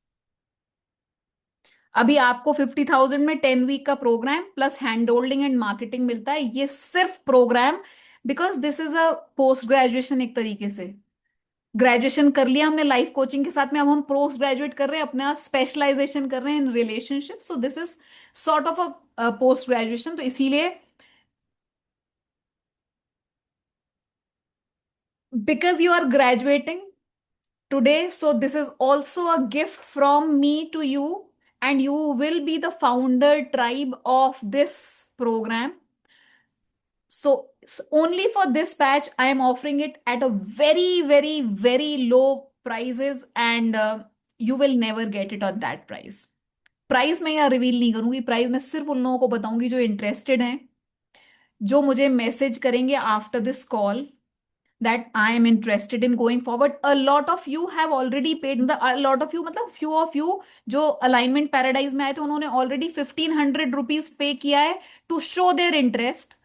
अभी आपको 50,000 में 10 वीक का programme plus hand holding and marketing मिलता है। ये सिर्फ programme, because this is a post graduation. एक तरीके से ग्रेजुएशन कर लिया हमने लाइफ कोचिंग के साथ में, अब हम पोस्ट ग्रेजुएट कर रहे हैं, अपना स्पेशलाइजेशन कर रहे हैं in relationship. So this is sort of a post graduation. तो इसीलिए because you are graduating today, so this is also a gift from me to you, and you will be the founder tribe of this program. So only for this batch I am offering it at a very very very low prices, and you will never get it on that price. Price मैं यहाँ reveal नहीं करूंगी, price मैं सिर्फ उन लोगों को बताऊंगी जो इंटरेस्टेड हैं, जो मुझे मैसेज करेंगे after this call that I am interested in going forward. A lot of you have already paid, a lot of you मतलब few of you जो alignment paradise में आए थे, उन्होंने already 1,500 रुपीज पे किया है to show their interest.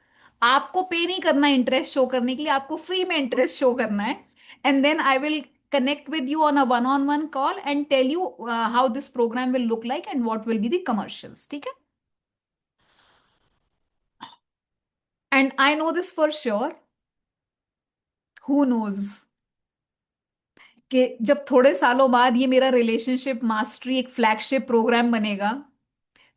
आपको पे नहीं करना इंटरेस्ट शो करने के लिए, आपको फ्री में इंटरेस्ट शो करना है। and then I will connect with you on a one-on-one call and tell you how this program will look like and what will be the commercials. ठीक है? And I know this for sure. Who knows कि जब थोड़े सालों बाद ये मेरा relationship mastery एक फ्लैगशिप प्रोग्राम बनेगा,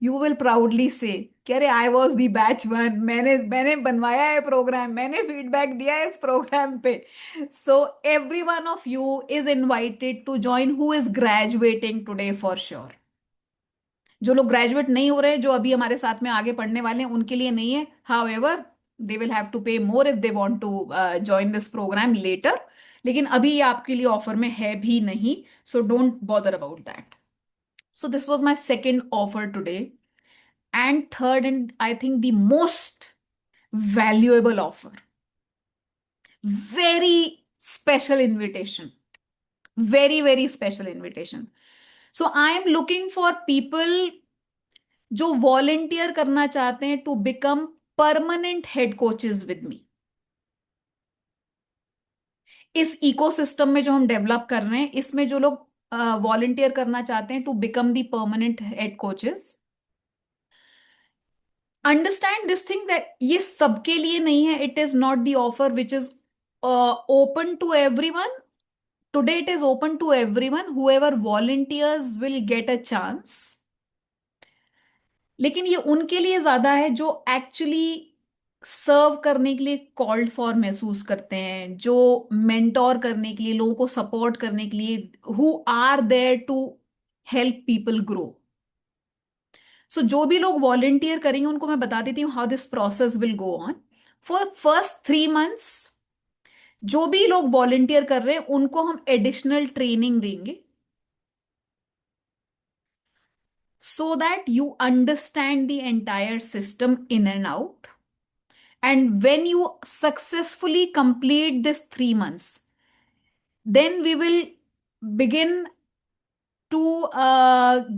यू विल प्राउडली से कि अरे I was the batch one, मैंने बनवाया है प्रोग्राम, मैंने फीडबैक दिया है इस प्रोग्राम पे. So every one of you is invited to join who is graduating today for sure. जो लोग ग्रेजुएट नहीं हो रहे, जो अभी हमारे साथ में आगे पढ़ने वाले हैं, उनके लिए नहीं है. However they will have to pay more if they want to join this programme later. लेकिन अभी ये आपके लिए ऑफर में है भी नहीं, so don't bother about that. So this was my second offer today. And third, and I think the most valuable offer, very special invitation, very, very special invitation. So I am looking for people जो volunteer करना चाहते हैं to become permanent head coaches with me. इस ecosystem में जो हम develop कर रहे हैं, इसमें जो लोग वॉलंटियर करना चाहते हैं to become the permanent head coaches, understand this thing that ये सबके लिए नहीं है. It is not the offer which is open to everyone. Today it is open to everyone. However volunteers will get a chance. लेकिन ये उनके लिए ज्यादा है जो एक्चुअली सर्व करने के लिए कॉल्ड फॉर महसूस करते हैं, जो मेंटोर करने के लिए, लोगों को सपोर्ट करने के लिए, who are there to help people grow. So जो भी लोग वॉलंटियर करेंगे उनको मैं बता देती हूँ how this process will go on. For first 3 months जो भी लोग वॉलंटियर कर रहे हैं उनको हम एडिशनल ट्रेनिंग देंगे, so that you understand the entire system in and out. And when you successfully complete this 3 months, then we will begin to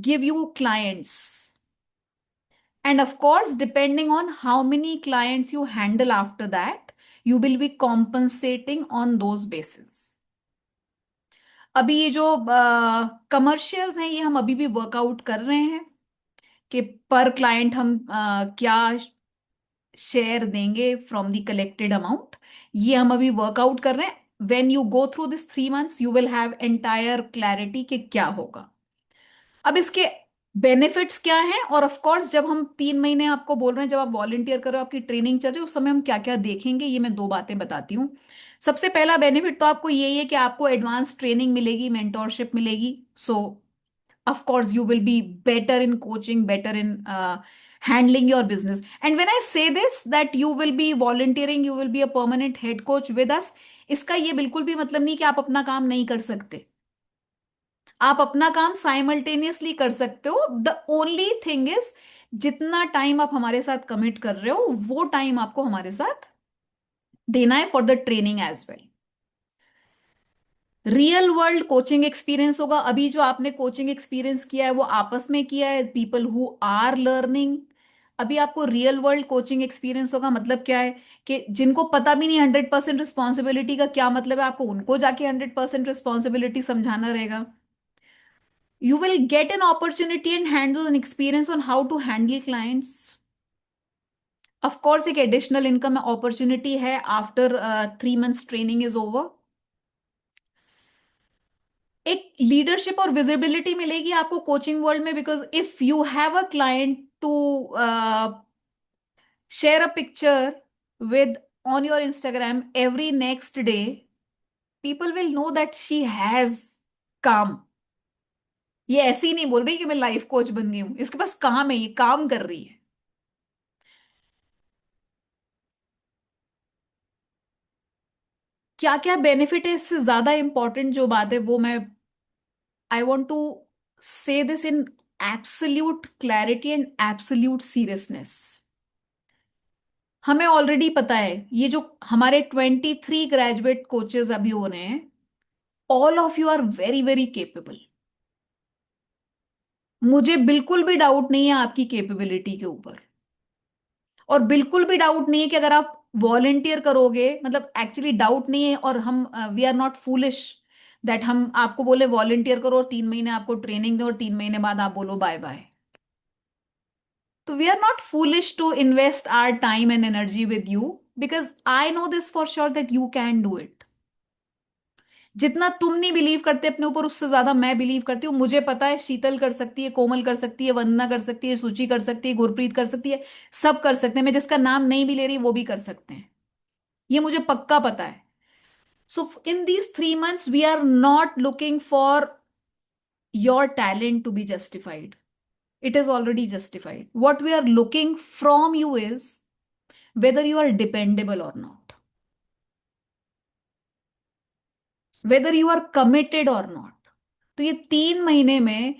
give you clients. And of course, depending on how many clients you handle after that, you will be compensating on those basis. अभी ये जो commercials हैं ये हम अभी भी workout कर रहे हैं कि पर क्लाइंट हम क्या शेयर देंगे फ्रॉम द कलेक्टेड अमाउंट. ये हम अभी वर्कआउट कर रहे हैं. When you go through this 3 months you will have entire clarity कि क्या होगा. अब इसके बेनिफिट्स क्या हैं, और ऑफ कोर्स जब हम 3 महीने आपको बोल रहे हैं, जब आप वॉलंटियर कर रहे हो, आपकी ट्रेनिंग चल रही है, उस समय हम क्या क्या देखेंगे, ये मैं 2 बातें बताती हूँ. सबसे पहला बेनिफिट तो आपको यही है कि आपको एडवांस ट्रेनिंग मिलेगी, मेंटोरशिप मिलेगी. सो of course you will be better in coaching, better in handling your business. And when I say this that you will be volunteering, you will be a permanent head coach with us, इसका ये बिल्कुल भी मतलब नहीं कि आप अपना काम नहीं कर सकते. आप अपना काम साइमल्टेनियसली कर सकते हो. द ओनली थिंग इज जितना टाइम आप हमारे साथ कमिट कर रहे हो वो टाइम आपको हमारे साथ देना है for the training as well. Real world coaching experience होगा. अभी जो आपने कोचिंग एक्सपीरियंस किया है वो आपस में किया है, पीपल हु आर लर्निंग. अभी आपको रियल वर्ल्ड कोचिंग एक्सपीरियंस होगा. मतलब क्या है कि जिनको पता भी नहीं 100% रिस्पॉन्सिबिलिटी का क्या मतलब है, आपको उनको जाके 100% रिस्पॉन्सिबिलिटी समझाना रहेगा. You will get an opportunity and handle an experience on how to handle clients. Of course एक एडिशनल इनकम अपॉर्चुनिटी है after 3 months training is over. एक लीडरशिप और विजिबिलिटी मिलेगी आपको कोचिंग वर्ल्ड में, because if you have a client to share a picture with on your Instagram every next day, people will know that she has काम. ये ऐसे ही नहीं बोल रही कि मैं लाइफ कोच बन गई हूं, इसके पास काम है, ये काम कर रही है. क्या क्या बेनिफिट है, इससे ज्यादा इंपॉर्टेंट जो बात है वो मैं I want to say this in absolute clarity and absolute seriousness. हमें ऑलरेडी पता है ये जो हमारे 23 ग्रेजुएट कोचेस अभी हो रहे हैं, all of you are very very capable. मुझे बिल्कुल भी डाउट नहीं है आपकी कैपेबिलिटी के ऊपर, और बिल्कुल भी डाउट नहीं है कि अगर आप वॉलंटियर करोगे, मतलब एक्चुअली डाउट नहीं है. और हम we are not foolish that हम आपको बोले वॉलंटियर करो और 3 महीने आपको ट्रेनिंग दो और 3 महीने बाद आप बोलो बाय बाय. तो we are not foolish to invest our time and energy with you, because I know this for sure that you can do it. जितना तुम नहीं बिलीव करते अपने ऊपर, उससे ज्यादा मैं बिलीव करती हूँ। मुझे पता है शीतल कर सकती है, कोमल कर सकती है, वंदना कर सकती है, सुचि कर सकती है, गुरप्रीत कर सकती है, सब कर सकते हैं। मैं जिसका नाम नहीं भी ले रही वो भी कर सकते हैं, ये मुझे पक्का पता है। So in these 3 months we are not looking for your talent to be justified, it is already justified. What we are looking from you is whether you are dependable or not, whether you are committed or not. तो ये 3 महीने में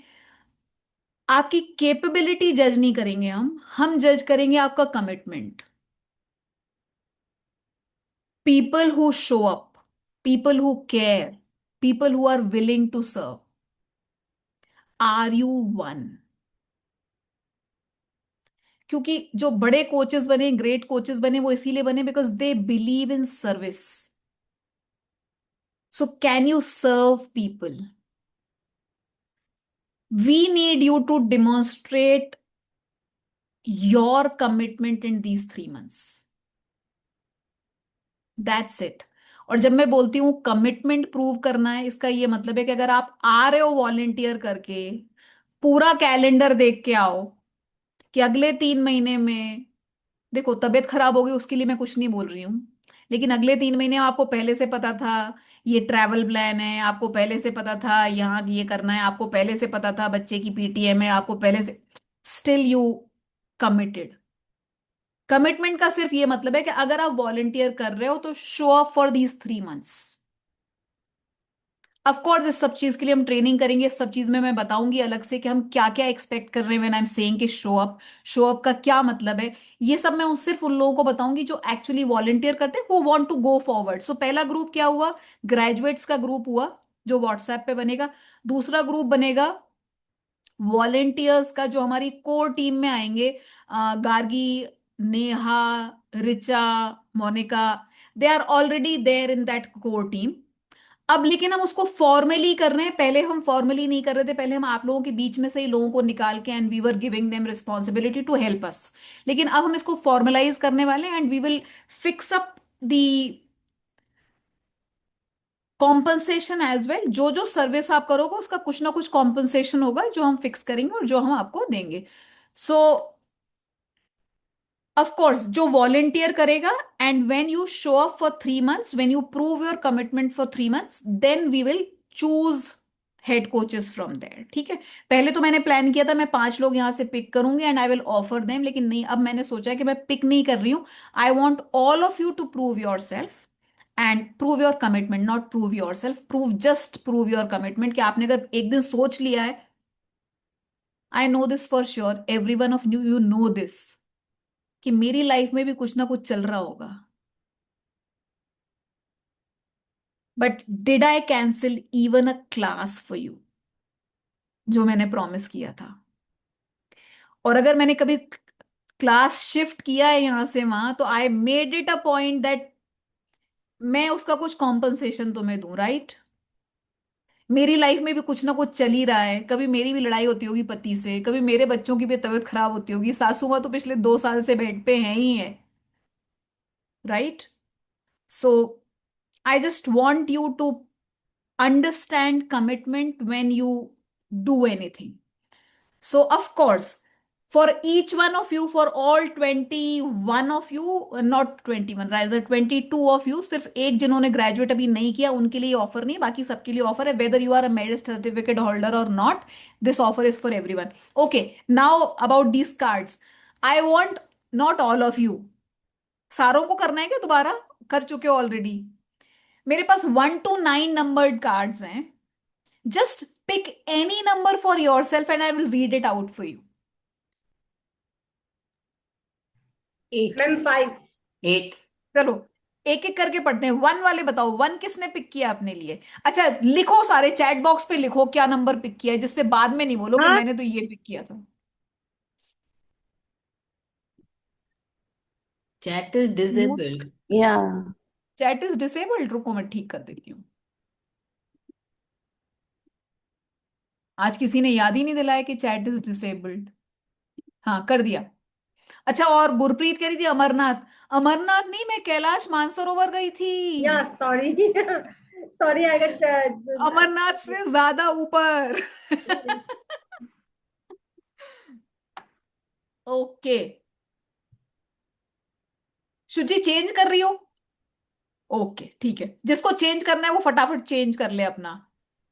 आपकी capability जज नहीं करेंगे हम जज करेंगे आपका commitment. People who show up, people who care, people who are willing to serve, are you one? क्योंकि जो बड़े कोचेस बने, ग्रेट कोचेस बने, वो इसीलिए बने because they believe in service. So can you serve people? We need you to demonstrate your commitment in these 3 months. That's it. और जब मैं बोलती हूं कमिटमेंट प्रूव करना है, इसका ये मतलब है कि अगर आप आ रहे हो वॉलेंटियर करके, पूरा कैलेंडर देख के आओ कि अगले 3 महीने में, देखो तबीयत खराब होगी उसके लिए मैं कुछ नहीं बोल रही हूँ, लेकिन अगले 3 महीने आपको पहले से पता था ये ट्रैवल प्लान है, आपको पहले से पता था यहाँ ये करना है, आपको पहले से पता था बच्चे की पीटीएम है, आपको पहले से, स्टिल यू कमिटेड। कमिटमेंट का सिर्फ ये मतलब है कि अगर आप वॉलंटियर कर रहे हो तो show up for these 3 months। Of course इस सब चीज के लिए हम ट्रेनिंग करेंगे, इस सब चीज में मैं बताऊंगी अलग से कि हम क्या क्या एक्सपेक्ट कर रहे हैं व्हेन आई एम सेइंग कि शो अप। शो अप का क्या मतलब है, ये सब मैं सिर्फ उन लोगों को बताऊंगी जो एक्चुअली वॉलंटियर करते हैं, who want to go forward. So पहला ग्रुप क्या हुआ, ग्रेजुएट्स का ग्रुप हुआ जो व्हाट्सएप पे बनेगा। दूसरा ग्रुप बनेगा वॉलेंटियर्स का जो हमारी कोर टीम में आएंगे, Gargi, Neha, Richa, Monika, they are already there in that core team. अब लेकिन हम उसको फॉर्मली कर रहे हैं, पहले हम फॉर्मली नहीं कर रहे थे, पहले हम आप लोगों के बीच में से ही लोगों को निकाल के and we were giving them responsibility to help us. लेकिन अब हम इसको फॉर्मलाइज करने वाले हैं and we will fix up the compensation as well. जो जो सर्विस आप करोगे उसका कुछ ना कुछ कॉम्पनसेशन होगा जो हम फिक्स करेंगे और जो हम आपको देंगे। सो ऑफ कोर्स जो वॉलेंटियर करेगा and when you show up for 3 months, when you prove your commitment for 3 months, then we will choose head coaches from there. ठीक है, पहले तो मैंने प्लान किया था मैं 5 लोग यहां से पिक करूंगी and I will offer them, लेकिन नहीं, अब मैंने सोचा है कि मैं पिक नहीं कर रही हूं। I want all of you to prove yourself and prove your commitment, not prove yourself, prove, just prove your commitment. कि आपने अगर एक दिन सोच लिया है, I know this for sure, every one of you, you know this, कि मेरी लाइफ में भी कुछ ना कुछ चल रहा होगा, but did I cancel even a class for you, जो मैंने प्रॉमिस किया था? और अगर मैंने कभी क्लास शिफ्ट किया है यहां से वहां, तो I made it a point that मैं उसका कुछ कॉम्पनसेशन तुम्हें दूं, राइट? मेरी लाइफ में भी कुछ ना कुछ चल ही रहा है, कभी मेरी भी लड़ाई होती होगी पति से, कभी मेरे बच्चों की भी तबीयत खराब होती होगी, सासू माँ तो पिछले 2 साल से बेड पे हैं ही है, right? So I just want you to understand commitment when you do anything. So, of course, for each one of you, for all 21 of you, not 21, rather 22 of you, सिर्फ एक जिन्होंने ग्रेजुएट अभी नहीं किया उनके लिए ऑफर नहीं, बाकी सबके लिए ऑफर है, whether you are a merit certificate holder और not, this offer is for everyone. Okay, now about these cards, I want not all of you, सारों को करना है क्या दोबारा? कर चुके हो ऑलरेडी? मेरे पास 1 to 9 नंबर्ड कार्ड्स हैं, just pick any number for yourself and I will read it out for you. 8. Ma'am 5। 8. चलो एक एक करके पढ़ते हैं। 1 वाले बताओ, 1 किसने पिक किया अपने लिए? अच्छा लिखो, सारे चैट बॉक्स पे लिखो क्या नंबर पिक किया है, जिससे बाद में नहीं बोलो कि हाँ मैंने तो ये पिक किया था। Chat is disabled. Yeah. Chat is disabled, रुको मैं ठीक कर देती हूँ। आज किसी ने याद ही नहीं दिलाया कि चैट इज डिसेबल्ड। हाँ कर दिया। अच्छा, और गुरप्रीत कह रही थी अमरनाथ, अमरनाथ नहीं, मैं कैलाश मानसरोवर गई थी। या sorry Sorry, I got Amarnath से ज्यादा ऊपर. ओके. शुचि चेंज कर रही हो? ओके ठीक है, जिसको चेंज करना है वो फटाफट चेंज कर ले अपना.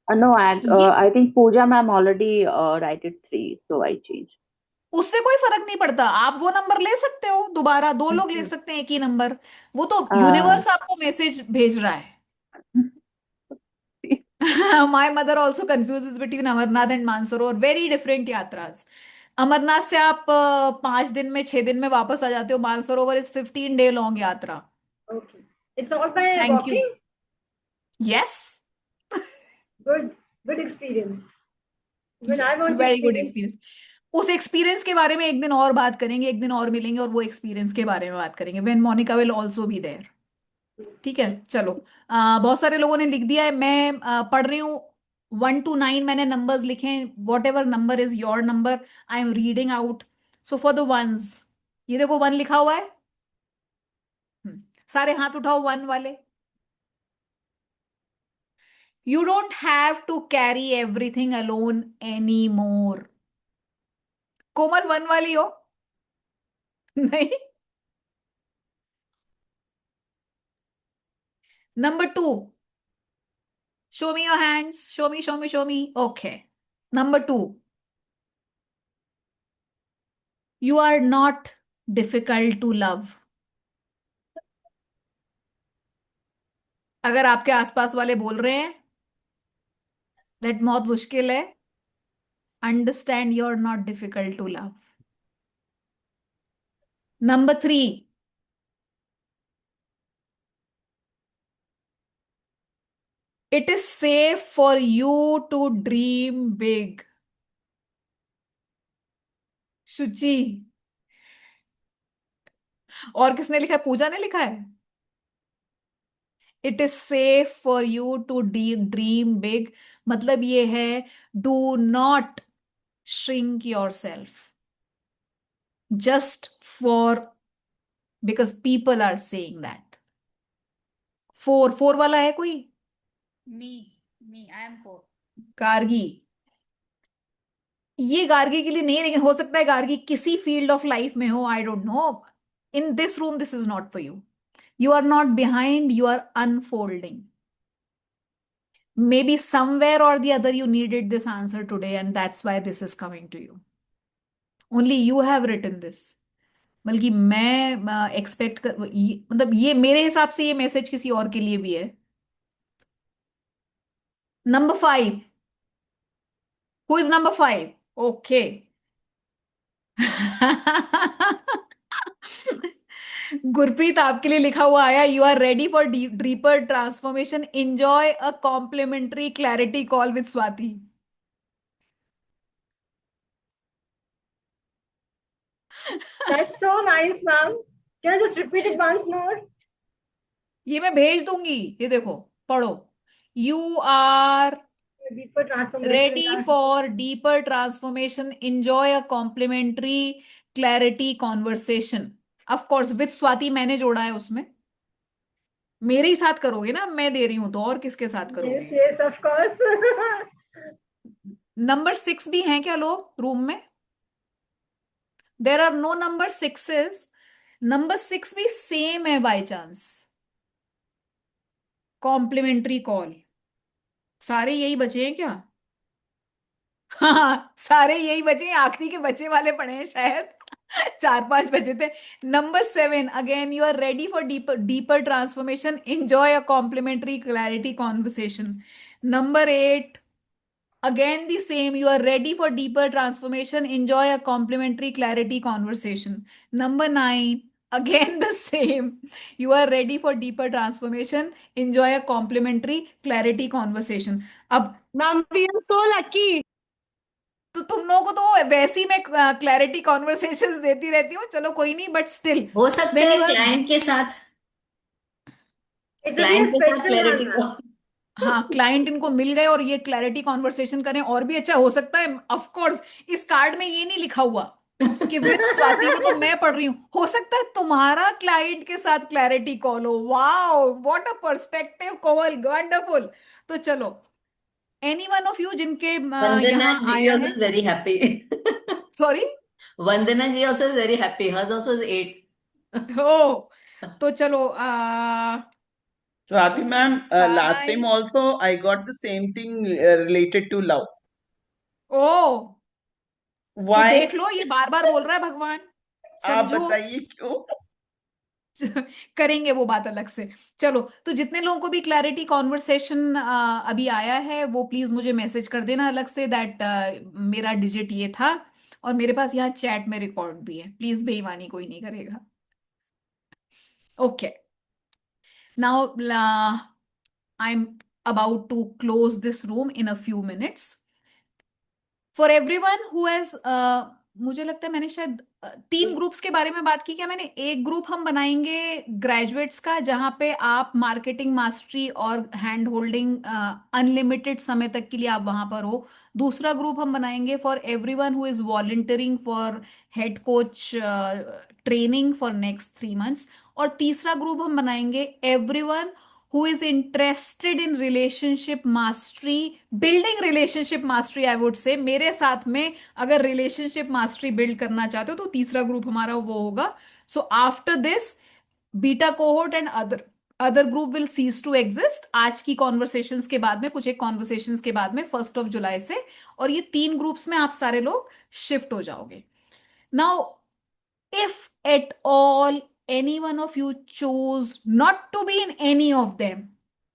No, ये I think Pooja ma'am already write it 3, so I changed. उससे कोई फर्क नहीं पड़ता, आप वो नंबर ले सकते हो दोबारा, दो लोग ले सकते हैं एक ही नंबर. वो तो Uh, यूनिवर्स आपको मैसेज भेज रहा है. My mother also confuses between Amarnath and Mansarovar, very different yatras. Amarnath से आप 5 दिन में 6 दिन में वापस आ जाते हो. मानसरोवर इज 15 डे लॉन्ग यात्रा. Okay. It's all by thank you. walking. Yes. Good, good experience. Even I yes, want to very good experience. Experience. उस एक्सपीरियंस के बारे में एक दिन और बात करेंगे, एक दिन और मिलेंगे और वो एक्सपीरियंस के बारे में बात करेंगे when Monika will also be there. ठीक है चलो. बहुत सारे लोगों ने लिख दिया है, मैं पढ़ रही हूँ. 1 to 9 मैंने नंबर्स लिखे हैं. What ever number is your number, I am reading out. So for the ones, ये देखो 1 लिखा हुआ है. सारे हाथ उठाओ 1 वाले. You don't have to carry everything alone any more. Komal 1 वाली हो? नहीं. Number 2, show me your hands. Show me, show me, show me. Okay. Number 2, you are not difficult to love. अगर आपके आसपास वाले बोल रहे हैं दैट बहुत मुश्किल है, understand you are not difficult to love. Number 3, it is safe for you to dream big. Shuchi. और किसने लिखा है? पूजा ने लिखा है. It is safe for you to dream big. मतलब ये है, do not shrink yourself just for because people are saying that. 4 वाला है कोई? Me I am 4. गार्गी. ये गार्गी के लिए नहीं है, लेकिन हो सकता है गार्गी किसी फील्ड ऑफ लाइफ में हो. आई don't no. In this room this is not for you. You are not behind, you are unfolding. Maybe somewhere or the other you needed this answer today, and that's why this is coming to you. Only you have written this. बल्कि मैं expect कर मतलब ये मेरे हिसाब से ये message किसी और के लिए भी है. Number 5, who is number 5? Okay. Gurpreet आपके लिए लिखा हुआ आया, you are ready for deeper transformation, enjoy a complimentary clarity call with Swati. That's so nice, ma'am. Can I just repeat it once more? ये मैं भेज दूंगी, ये देखो पढ़ो. You are Deeper transformation. ready for deeper transformation, enjoy a complimentary clarity conversation. Of course with Swati मैंने जोड़ा है उसमें. मेरे ही साथ करोगे ना, मैं दे रही हूं तो और किसके साथ Yes, करोगे? yes, of course. नंबर 6 भी हैं क्या लोग रूम में? There are no number 6s. Number 6 भी सेम है बाय चांस. Complementary call. सारे यही बचे हैं क्या? हाँ सारे यही बचे हैं, आखिरी के बचे वाले पड़े हैं शायद. 4-5 बचे थे. Number 7, again you are ready for deeper transformation, enjoy a complimentary clarity conversation. Number 8, again the same, you are ready for deeper transformation, enjoy a complimentary clarity conversation. Number 9, again the same, you are ready for deeper transformation, enjoy a complimentary clarity conversation. अब Ma'am, we are so lucky. तो तुम लोगों को तो वैसे ही मैं clarity conversations देती रहती हूँ. चलो कोई नहीं, बट स्टिल हो सकता when है you are क्लाइंट के साथ It will be a client के साथ special क्लैरिटी one, को. ma'am. हाँ क्लाइंट इनको मिल गए और ये क्लैरिटी कॉन्वर्सेशन करें और भी अच्छा हो सकता है. ऑफ कोर्स इस कार्ड में ये नहीं लिखा हुआ कि विद स्वाति वो तो मैं पढ़ रही हूँ, हो सकता है तुम्हारा क्लाइंट के साथ क्लैरिटी कॉल हो। Wow, what a perspective Komal, wonderful. तो चलो, एनी वन ऑफ यू जिनके Vandana यहाँ ji आया also है, is very happy. Sorry, Vandana ji also is very happy. Hers also is 8. हो, तो चलो Swati ma'am, last hi, time also I got the same thing related to love. ओ, तो Why? देख लो, ये बार बार बोल रहा है भगवान, आप समझो। बताइए क्यों? करेंगे वो बात अलग से। चलो, तो जितने लोगों को भी क्लैरिटी कॉन्वर्सेशन अभी आया है, वो प्लीज मुझे मैसेज कर देना अलग से, दैट मेरा डिजिट ये था, और मेरे पास यहाँ चैट में रिकॉर्ड भी है, प्लीज बेईमानी कोई नहीं करेगा। Okay, now I am about to close this room in a few minutes. For everyone who has, मुझे लगता है मैंने शायद 3 ग्रुप्स के बारे में बात की क्या मैंने? एक ग्रुप हम बनाएंगे ग्रेजुएट्स का, जहां पे आप मार्केटिंग मास्टरी और हैंड होल्डिंग अनलिमिटेड समय तक के लिए आप वहां पर हो। दूसरा ग्रुप हम बनाएंगे for everyone who is volunteering for head coach training for next 3 months. और तीसरा ग्रुप हम बनाएंगे everyone who is interested in relationship mastery, building relationship mastery, I would say, मेरे साथ में अगर relationship mastery build करना चाहते हो तो तीसरा ग्रुप हमारा वो होगा। So after this, beta cohort and other group will cease to exist आज की conversations के बाद में, कुछ एक conversations के बाद में 1st of July से, और ये 3 ग्रुप्स में आप सारे लोग शिफ्ट हो जाओगे। Now, if at all any one of you choose not to be in any of them,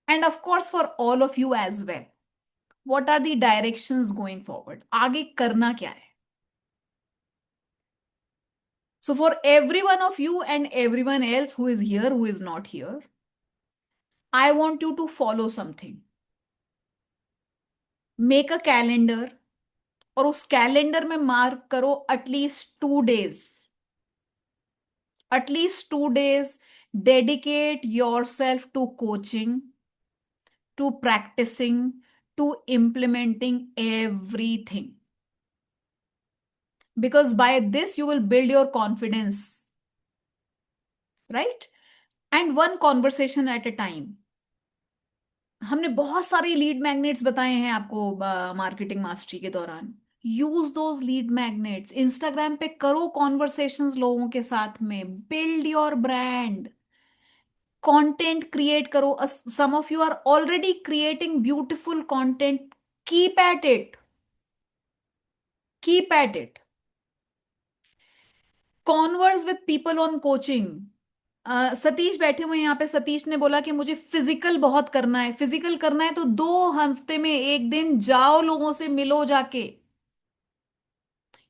and of course for all of you as well, what are the directions going forward? आगे करना क्या है? So for every one of you and everyone else who is here, who is not here, I want you to follow something. Make a calendar, और उस calendar में mark करो at least 2 days dedicate yourself to coaching, to practicing, to implementing everything, because by this you will build your confidence, right? And one conversation at a time. हमने बहुत सारे lead magnets बताए हैं आपको marketing mastery के दौरान। Use those lead magnets, Instagram पे करो कॉन्वर्सेशंस लोगों के साथ में, build your brand, content create करो। Some of you are already creating beautiful content, keep at it, keep at it. Converse with people on coaching. Satish बैठे हुए हैं यहाँ पे, सतीश ने बोला कि मुझे फिजिकल बहुत करना है। फिजिकल करना है तो 2 हफ्ते में एक दिन जाओ, लोगों से मिलो जाके।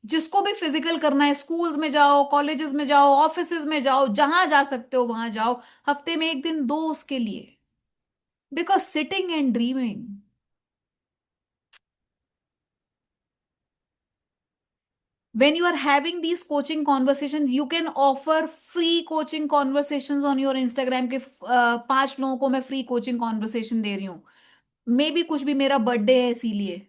जिसको भी फिजिकल करना है, स्कूल्स में जाओ, कॉलेजेस में जाओ, ऑफिसेज में जाओ, जहां जा सकते हो वहां जाओ, हफ्ते में एक दिन दो उसके लिए। Because sitting and dreaming, when you are having these coaching conversations, you can offer free coaching conversations on your Instagram के 5 लोगों को मैं फ्री कोचिंग कॉन्वर्सेशन दे रही हूँ। मे बी कुछ भी, मेरा बर्थडे है इसीलिए,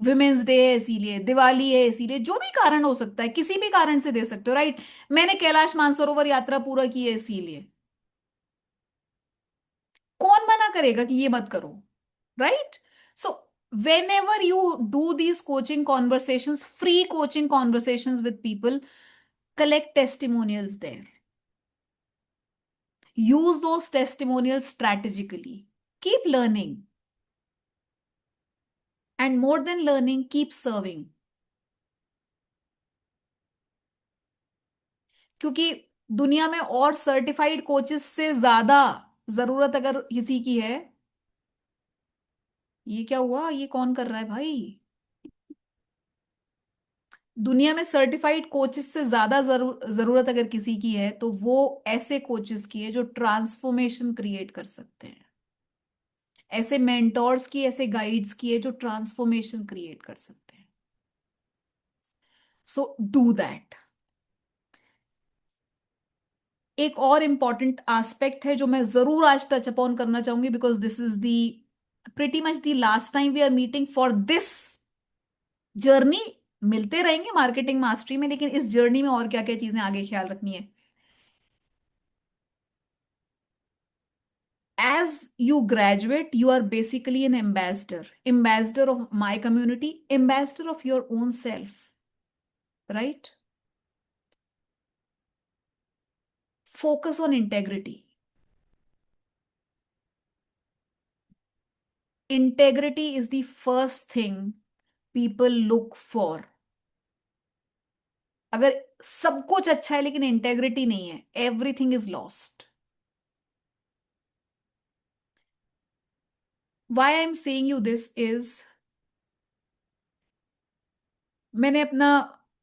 विमेन्स डे है इसीलिए, दिवाली है इसीलिए, जो भी कारण हो सकता है, किसी भी कारण से दे सकते हो, राइट? मैंने कैलाश मानसरोवर यात्रा पूरा की है इसीलिए। कौन मना करेगा कि ये मत करो, right? So whenever you do these coaching conversations, free coaching conversations with people, collect testimonials there. Use those testimonials strategically. Keep learning. And more than learning, keep serving. क्योंकि दुनिया में और सर्टिफाइड कोचेस से ज्यादा जरूरत अगर किसी की है, ये क्या हुआ, ये कौन कर रहा है भाई? दुनिया में सर्टिफाइड कोचेस से ज्यादा जरूरत अगर किसी की है, तो वो ऐसे कोचेस की है जो ट्रांसफॉर्मेशन क्रिएट कर सकते हैं, ऐसे मेंटोर्स की, ऐसे गाइड्स की है जो ट्रांसफॉर्मेशन क्रिएट कर सकते हैं। So do that. एक और इंपॉर्टेंट एस्पेक्ट है जो मैं जरूर आज टच अपॉन करना चाहूंगी, because this is the pretty much the last time we are meeting for this journey, मिलते रहेंगे मार्केटिंग मास्टरी में, लेकिन इस जर्नी में और क्या क्या चीजें आगे ख्याल रखनी है। As you graduate, you are basically an ambassador, ambassador of my community, ambassador of your own self, right? Focus on integrity. Integrity is the first thing people look for. अगर सब कुछ अच्छा है लेकिन इंटेग्रिटी नहीं है, everything is lost. Why I'm saying you this is, मैंने अपना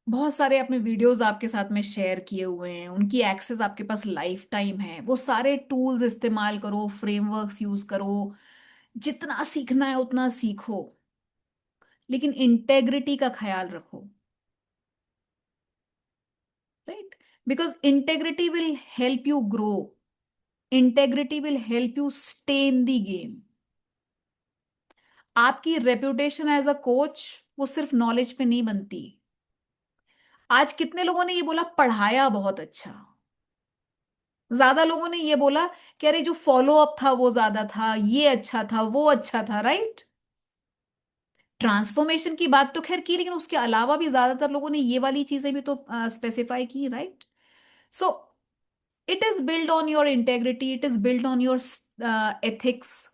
बहुत सारे अपने वीडियोस आपके साथ में शेयर किए हुए हैं, उनकी एक्सेस आपके पास लाइफ टाइम है. वो सारे टूल्स इस्तेमाल करो, फ्रेमवर्क्स यूज करो, जितना सीखना है उतना सीखो, लेकिन इंटेग्रिटी का ख्याल रखो, right? Because integrity will help you grow, integrity will help you stay in the game. आपकी रेपुटेशन एज अ कोच वो सिर्फ नॉलेज पे नहीं बनती. आज कितने लोगों ने ये बोला पढ़ाया बहुत अच्छा, ज्यादा लोगों ने ये बोला कि अरे जो फॉलो अप था वो ज्यादा था, ये अच्छा था, वो अच्छा था, राइट? ट्रांसफॉर्मेशन की बात तो खैर की, लेकिन उसके अलावा भी ज्यादातर लोगों ने ये वाली चीजें भी तो स्पेसिफाई की, right? So it is build on your integrity, it is build on your ethics.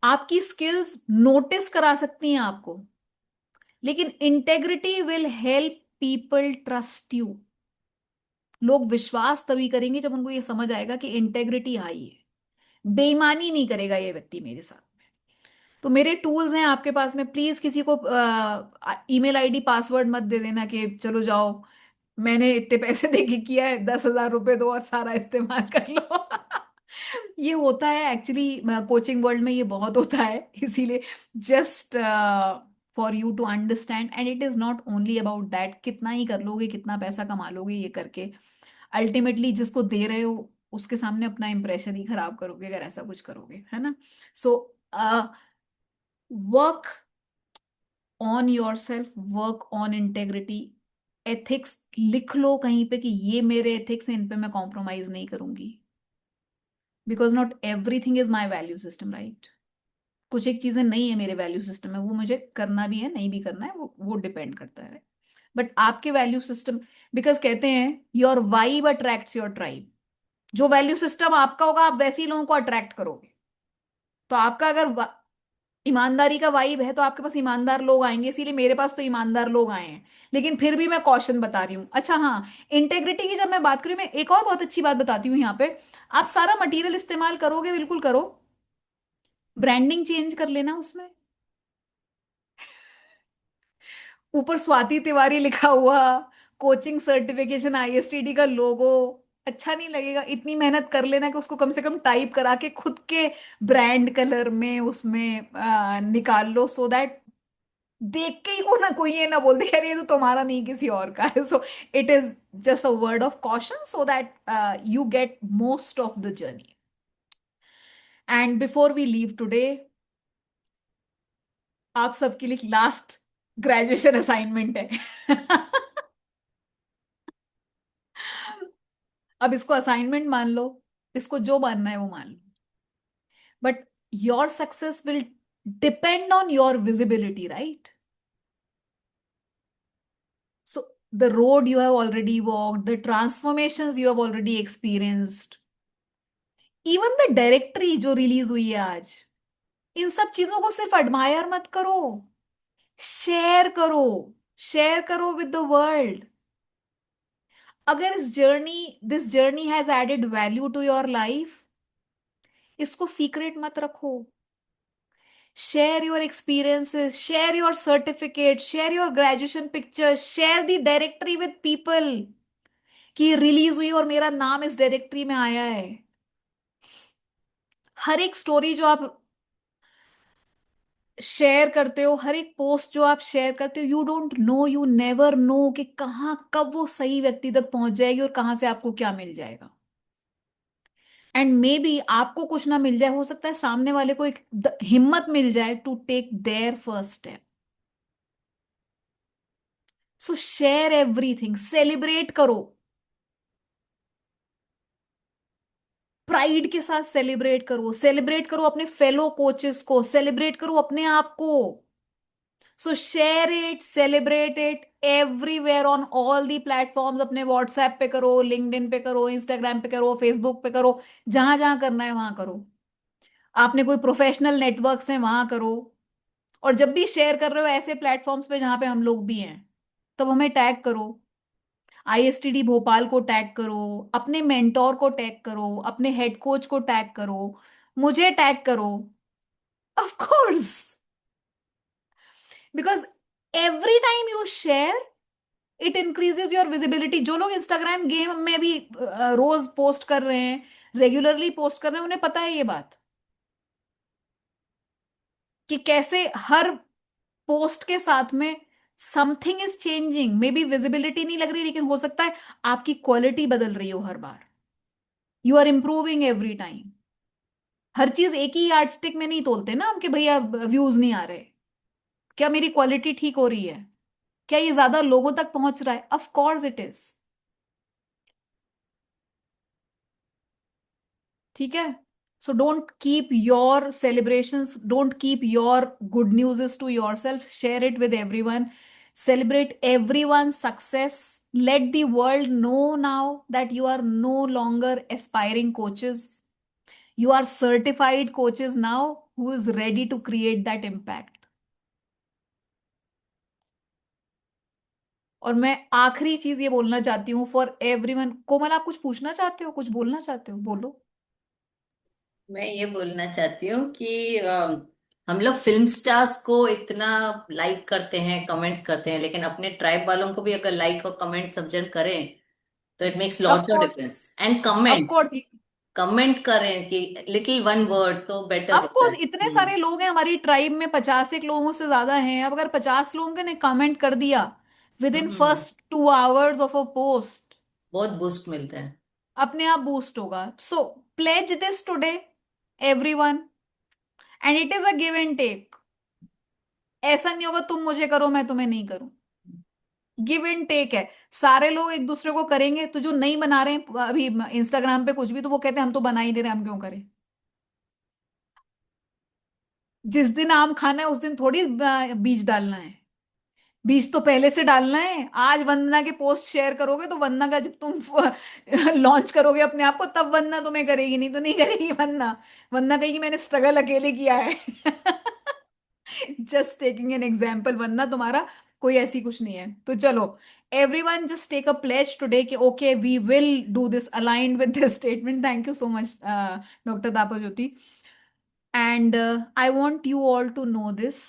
आपकी स्किल्स नोटिस करा सकती हैं आपको, लेकिन integrity will help people trust you. लोग विश्वास तभी करेंगे जब उनको ये समझ आएगा कि इंटेग्रिटी हाई है, बेईमानी नहीं करेगा ये व्यक्ति मेरे साथ में. तो मेरे टूल्स हैं आपके पास में, प्लीज किसी को ईमेल आईडी पासवर्ड मत दे देना कि चलो जाओ मैंने इतने पैसे दे के किया है, 10,000 रुपए दो और सारा इस्तेमाल कर लो. ये होता है एक्चुअली, कोचिंग वर्ल्ड में ये बहुत होता है, इसीलिए just for you to understand. And it is not only about that, कितना ही कर लोगे, कितना पैसा कमा लोगे ये करके, अल्टीमेटली जिसको दे रहे हो उसके सामने अपना इंप्रेशन ही खराब करोगे अगर ऐसा कुछ करोगे, है ना? So work on your self, work on integrity. Ethics लिख लो कहीं पे कि ये मेरे एथिक्स हैं, इन पे मैं कॉम्प्रोमाइज नहीं करूंगी, because not everything is my value system, right? कुछ एक चीजें नहीं है मेरे वैल्यू सिस्टम में, वो मुझे करना भी है, नहीं भी करना है, वो डिपेंड करता है. बट आपके वैल्यू सिस्टम, बिकॉज कहते हैं your vibe attracts your tribe. जो वैल्यू सिस्टम आपका होगा आप वैसे ही लोगों को अट्रैक्ट करोगे. तो आपका अगर ईमानदारी का वाइब है तो आपके पास ईमानदार लोग आएंगे, इसीलिए मेरे पास तो ईमानदार लोग आए हैं. लेकिन फिर भी मैं कॉशन बता रही हूँ. अच्छा हाँ, इंटेग्रिटी की जब मैं बात करूँ, मैं एक और बहुत अच्छी बात बताती हूँ यहाँ पे. आप सारा मटेरियल इस्तेमाल करोगे, बिल्कुल करो, ब्रांडिंग चेंज कर लेना उसमें. ऊपर स्वाति तिवारी लिखा हुआ, कोचिंग सर्टिफिकेशन, आईएसटीडी का लोगो, अच्छा नहीं लगेगा? इतनी मेहनत कर लेना कि उसको कम से कम टाइप करा के खुद के ब्रांड कलर में उसमें निकाल लो, सो दैट देख के ही को ना कोई ये ना बोल दे यार ये तो तुम्हारा नहीं किसी और का है. So it is just a word of caution so that you get most of the journey. And before we leave today, आप सबके लिए लास्ट ग्रेजुएशन असाइनमेंट है. अब इसको असाइनमेंट मान लो, इसको जो मानना है वो मान लो, but your success will depend on your visibility, right? So the road you have already walked, the transformations you have already experienced, even the directory जो रिलीज हुई है आज, इन सब चीजों को सिर्फ एडमायर मत करो, शेयर करो, शेयर करो विद द वर्ल्ड. अगर this journey has added value to your life, इसको सीक्रेट मत रखो. Share your experiences, share your certificate, share your graduation picture, share the directory with people कि रिलीज हुई और मेरा नाम इस डायरेक्टरी में आया है. हर एक स्टोरी जो आप शेयर करते हो, हर एक पोस्ट जो आप शेयर करते हो, you don't know, you never know कि कहाँ कब वो सही व्यक्ति तक पहुंच जाएगी और कहां से आपको क्या मिल जाएगा. एंड मे बी आपको कुछ ना मिल जाए, हो सकता है सामने वाले को एक हिम्मत मिल जाए to take their first step. So share everything, celebrate करो, प्राइड के साथ सेलिब्रेट करो अपने फेलो कोचेस को, सेलिब्रेट करो अपने आप को. सो share it, celebrate it everywhere on all the platforms. अपने व्हाट्सएप पे करो, लिंक्डइन पे करो, इंस्टाग्राम पे करो, फेसबुक पे करो, जहां जहां करना है वहां करो. आपने कोई प्रोफेशनल नेटवर्क्स हैं वहां करो. और जब भी शेयर कर रहे हो ऐसे प्लेटफॉर्म्स पे जहां पे हम लोग भी हैं, तब हमें टैग करो. आईएसटीडी भोपाल को टैग करो, अपने मेंटोर को टैग करो, अपने हेड कोच को टैग करो, मुझे टैग करो. Of course, because every time you share it increases your visibility. जो लोग इंस्टाग्राम गेम में भी रोज पोस्ट कर रहे हैं, रेगुलरली पोस्ट कर रहे हैं, उन्हें पता है ये बात कि कैसे हर पोस्ट के साथ में something is changing. May be visibility नहीं लग रही, लेकिन हो सकता है आपकी क्वालिटी बदल रही हो हर बार. You are improving every time. हर चीज एक ही यार्ड स्टिक में नहीं तोलते ना हम कि भैया व्यूज नहीं आ रहे. क्या मेरी क्वालिटी ठीक हो रही है? क्या ये ज्यादा लोगों तक पहुंच रहा है? Of course it is. ठीक है. So don't keep your celebrations, don't keep your good news to yourself. Share it with everyone. Celebrate everyone's success. Let the world know now that you are no longer aspiring coaches. You are certified coaches now who is ready to create that impact. और मैं आखिरी चीज ये बोलना चाहती हूँ for everyone. कोमल, आप कुछ पूछना चाहते हो, कुछ बोलना चाहते हो? बोलो. मैं ये बोलना चाहती हूँ कि हम लोग फिल्म स्टार्स को इतना लाइक करते हैं, कमेंट्स करते हैं, लेकिन अपने ट्राइब वालों को भी अगर लाइक और कमेंट सब जन करें तो it makes of lot of course, difference. End of comment course, comment करें कि लिटिल वन वर्ड तो बेटर ऑफ होता कोर्स. है. इतने सारे लोग हैं हमारी ट्राइब में, 50 एक लोगों से ज्यादा हैं. अब अगर 50 लोगों ने कमेंट कर दिया within hmm. First 2 hours of a post, बहुत बूस्ट मिलता है. अपने आप बूस्ट होगा. So pledge this today everyone, and it is a give and take. ऐसा नहीं होगा तुम मुझे करो मैं तुम्हें नहीं करूं. गिव एंड टेक है. सारे लोग एक दूसरे को करेंगे तो जो नहीं बना रहे हैं अभी इंस्टाग्राम पे कुछ भी, तो वो कहते हैं हम तो बना ही नहीं रहे, हम क्यों करें. जिस दिन आम खाना है उस दिन थोड़ी बीज डालना है. बीज तो पहले से डालना है. आज वंदना के पोस्ट शेयर करोगे तो वंदना का जब तुम लॉन्च करोगे अपने आप को, तब वंदना तुम्हें करेगी, नहीं तो नहीं करेगी वंदना. वंदना कहेगी मैंने स्ट्रगल अकेले किया है. Just taking an example. Vandana तुम्हारा कोई ऐसी कुछ नहीं है. तो चलो, everyone just take a pledge today कि okay, we will do this aligned with this statement. Thank you so much, Dr. Tapajoti. And I want you all to know this.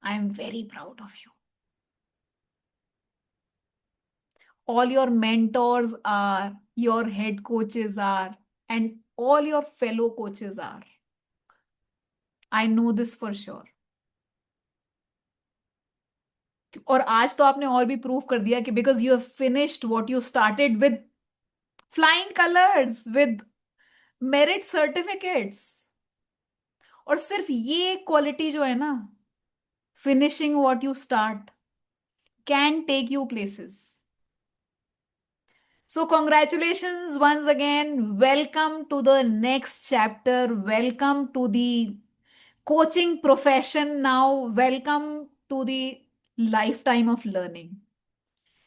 I am very proud of you. All your mentors are, your head coaches are, and all your fellow coaches are. I know this for sure. और आज तो आपने और भी prove कर दिया कि because you have finished what you started with flying colours, with merit certificates. और सिर्फ ये क्वालिटी जो है ना, finishing what you start, can take you places. So, congratulations once again. Welcome to the next chapter. Welcome to the coaching profession now. Welcome to the lifetime of learning.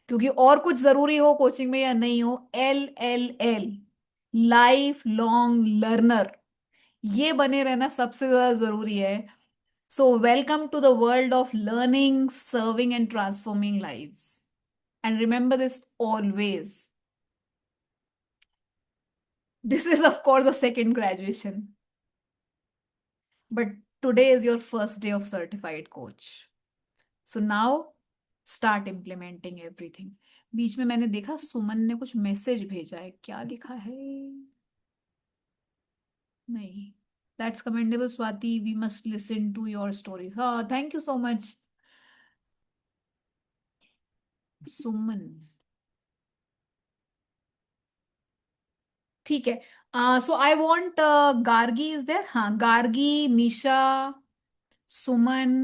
क्योंकि और कुछ जरूरी हो कोचिंग में या नहीं हो, LLL, लाइफ लॉन्ग लर्नर, ये बने रहना सबसे ज्यादा जरूरी है. So welcome to the world of learning, serving and transforming lives. And remember this always. This is, of course, a second graduation. But today is your first day of certified coach. So now start implementing everything. बीच में मैंने देखा सुमन ने कुछ message भेजा है. क्या लिखा है? नहीं. That's commendable, Swati. We must listen to your stories. हाँ, thank you so much, Suman. ठीक है. So I want Gargi is there. हाँ, Gargi, Misha, Suman,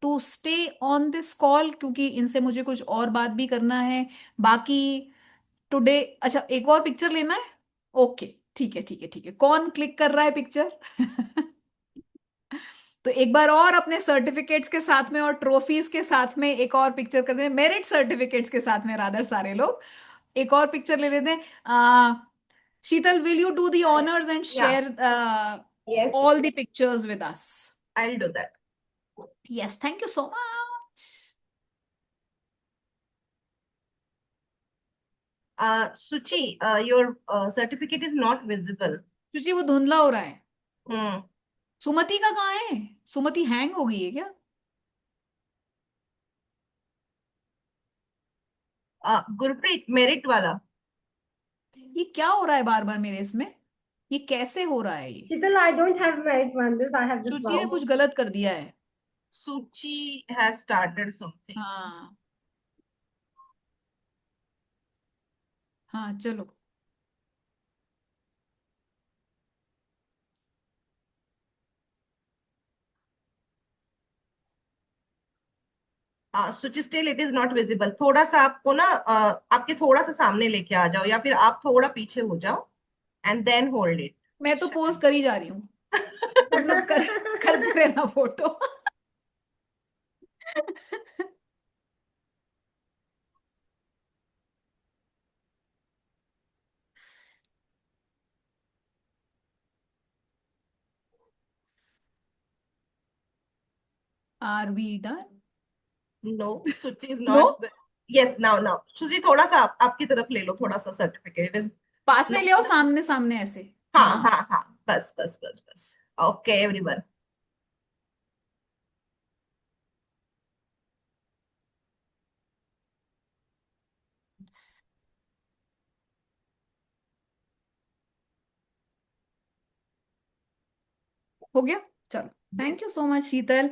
to stay on this call, क्योंकि इनसे मुझे कुछ और बात भी करना है बाकी टुडे। अच्छा, एक और पिक्चर लेना है? ओके, ठीक है ठीक है ठीक है। कौन क्लिक कर रहा है पिक्चर? तो एक बार और अपने सर्टिफिकेट्स के साथ में और ट्रॉफीज के साथ में एक और पिक्चर कर दें, मेरिट सर्टिफिकेट्स के साथ में रादर सारे लोग एक और पिक्चर ले लेते हैं। Sheetal, will you do the honours and Yeah. Share Yes, all the pictures with us? I'll do that. Yes, thank you so much. Suchi, your certificate is not visible. सुची, वो धुंधला हो रहा है। Hmm. सुमति का कहाँ है? सुमति हैंग हो गई है क्या? गुरप्रीत, मेरिट वाला। ये क्या हो रहा है बार बार मेरे इसमें? ये कैसे हो रहा है ये? Shital, I don't have merit one. This I have this सुची ने one. कुछ गलत कर दिया है। Suchi has started something. हाँ हाँ, चलो। सुचि, still it is not visible. थोड़ा सा आपको ना आपके थोड़ा सा सामने लेके आ जाओ, या फिर आप थोड़ा पीछे हो जाओ एंड देन होल्ड इट। मैं तो पोज कर ही जा रही हूँ, तुम लोग करते रहना photo. Are we done? No, Suchi is no, not. Yes, now now Suchi, थोड़ा सा आपकी तरफ ले लो, थोड़ा सा सर्टिफिकेट इज। पास में ले आओ, सामने सामने ऐसे। हाँ हाँ, हाँ हाँ, बस बस बस बस। Okay everyone. हो गया। चलो, thank you so much Sheetal.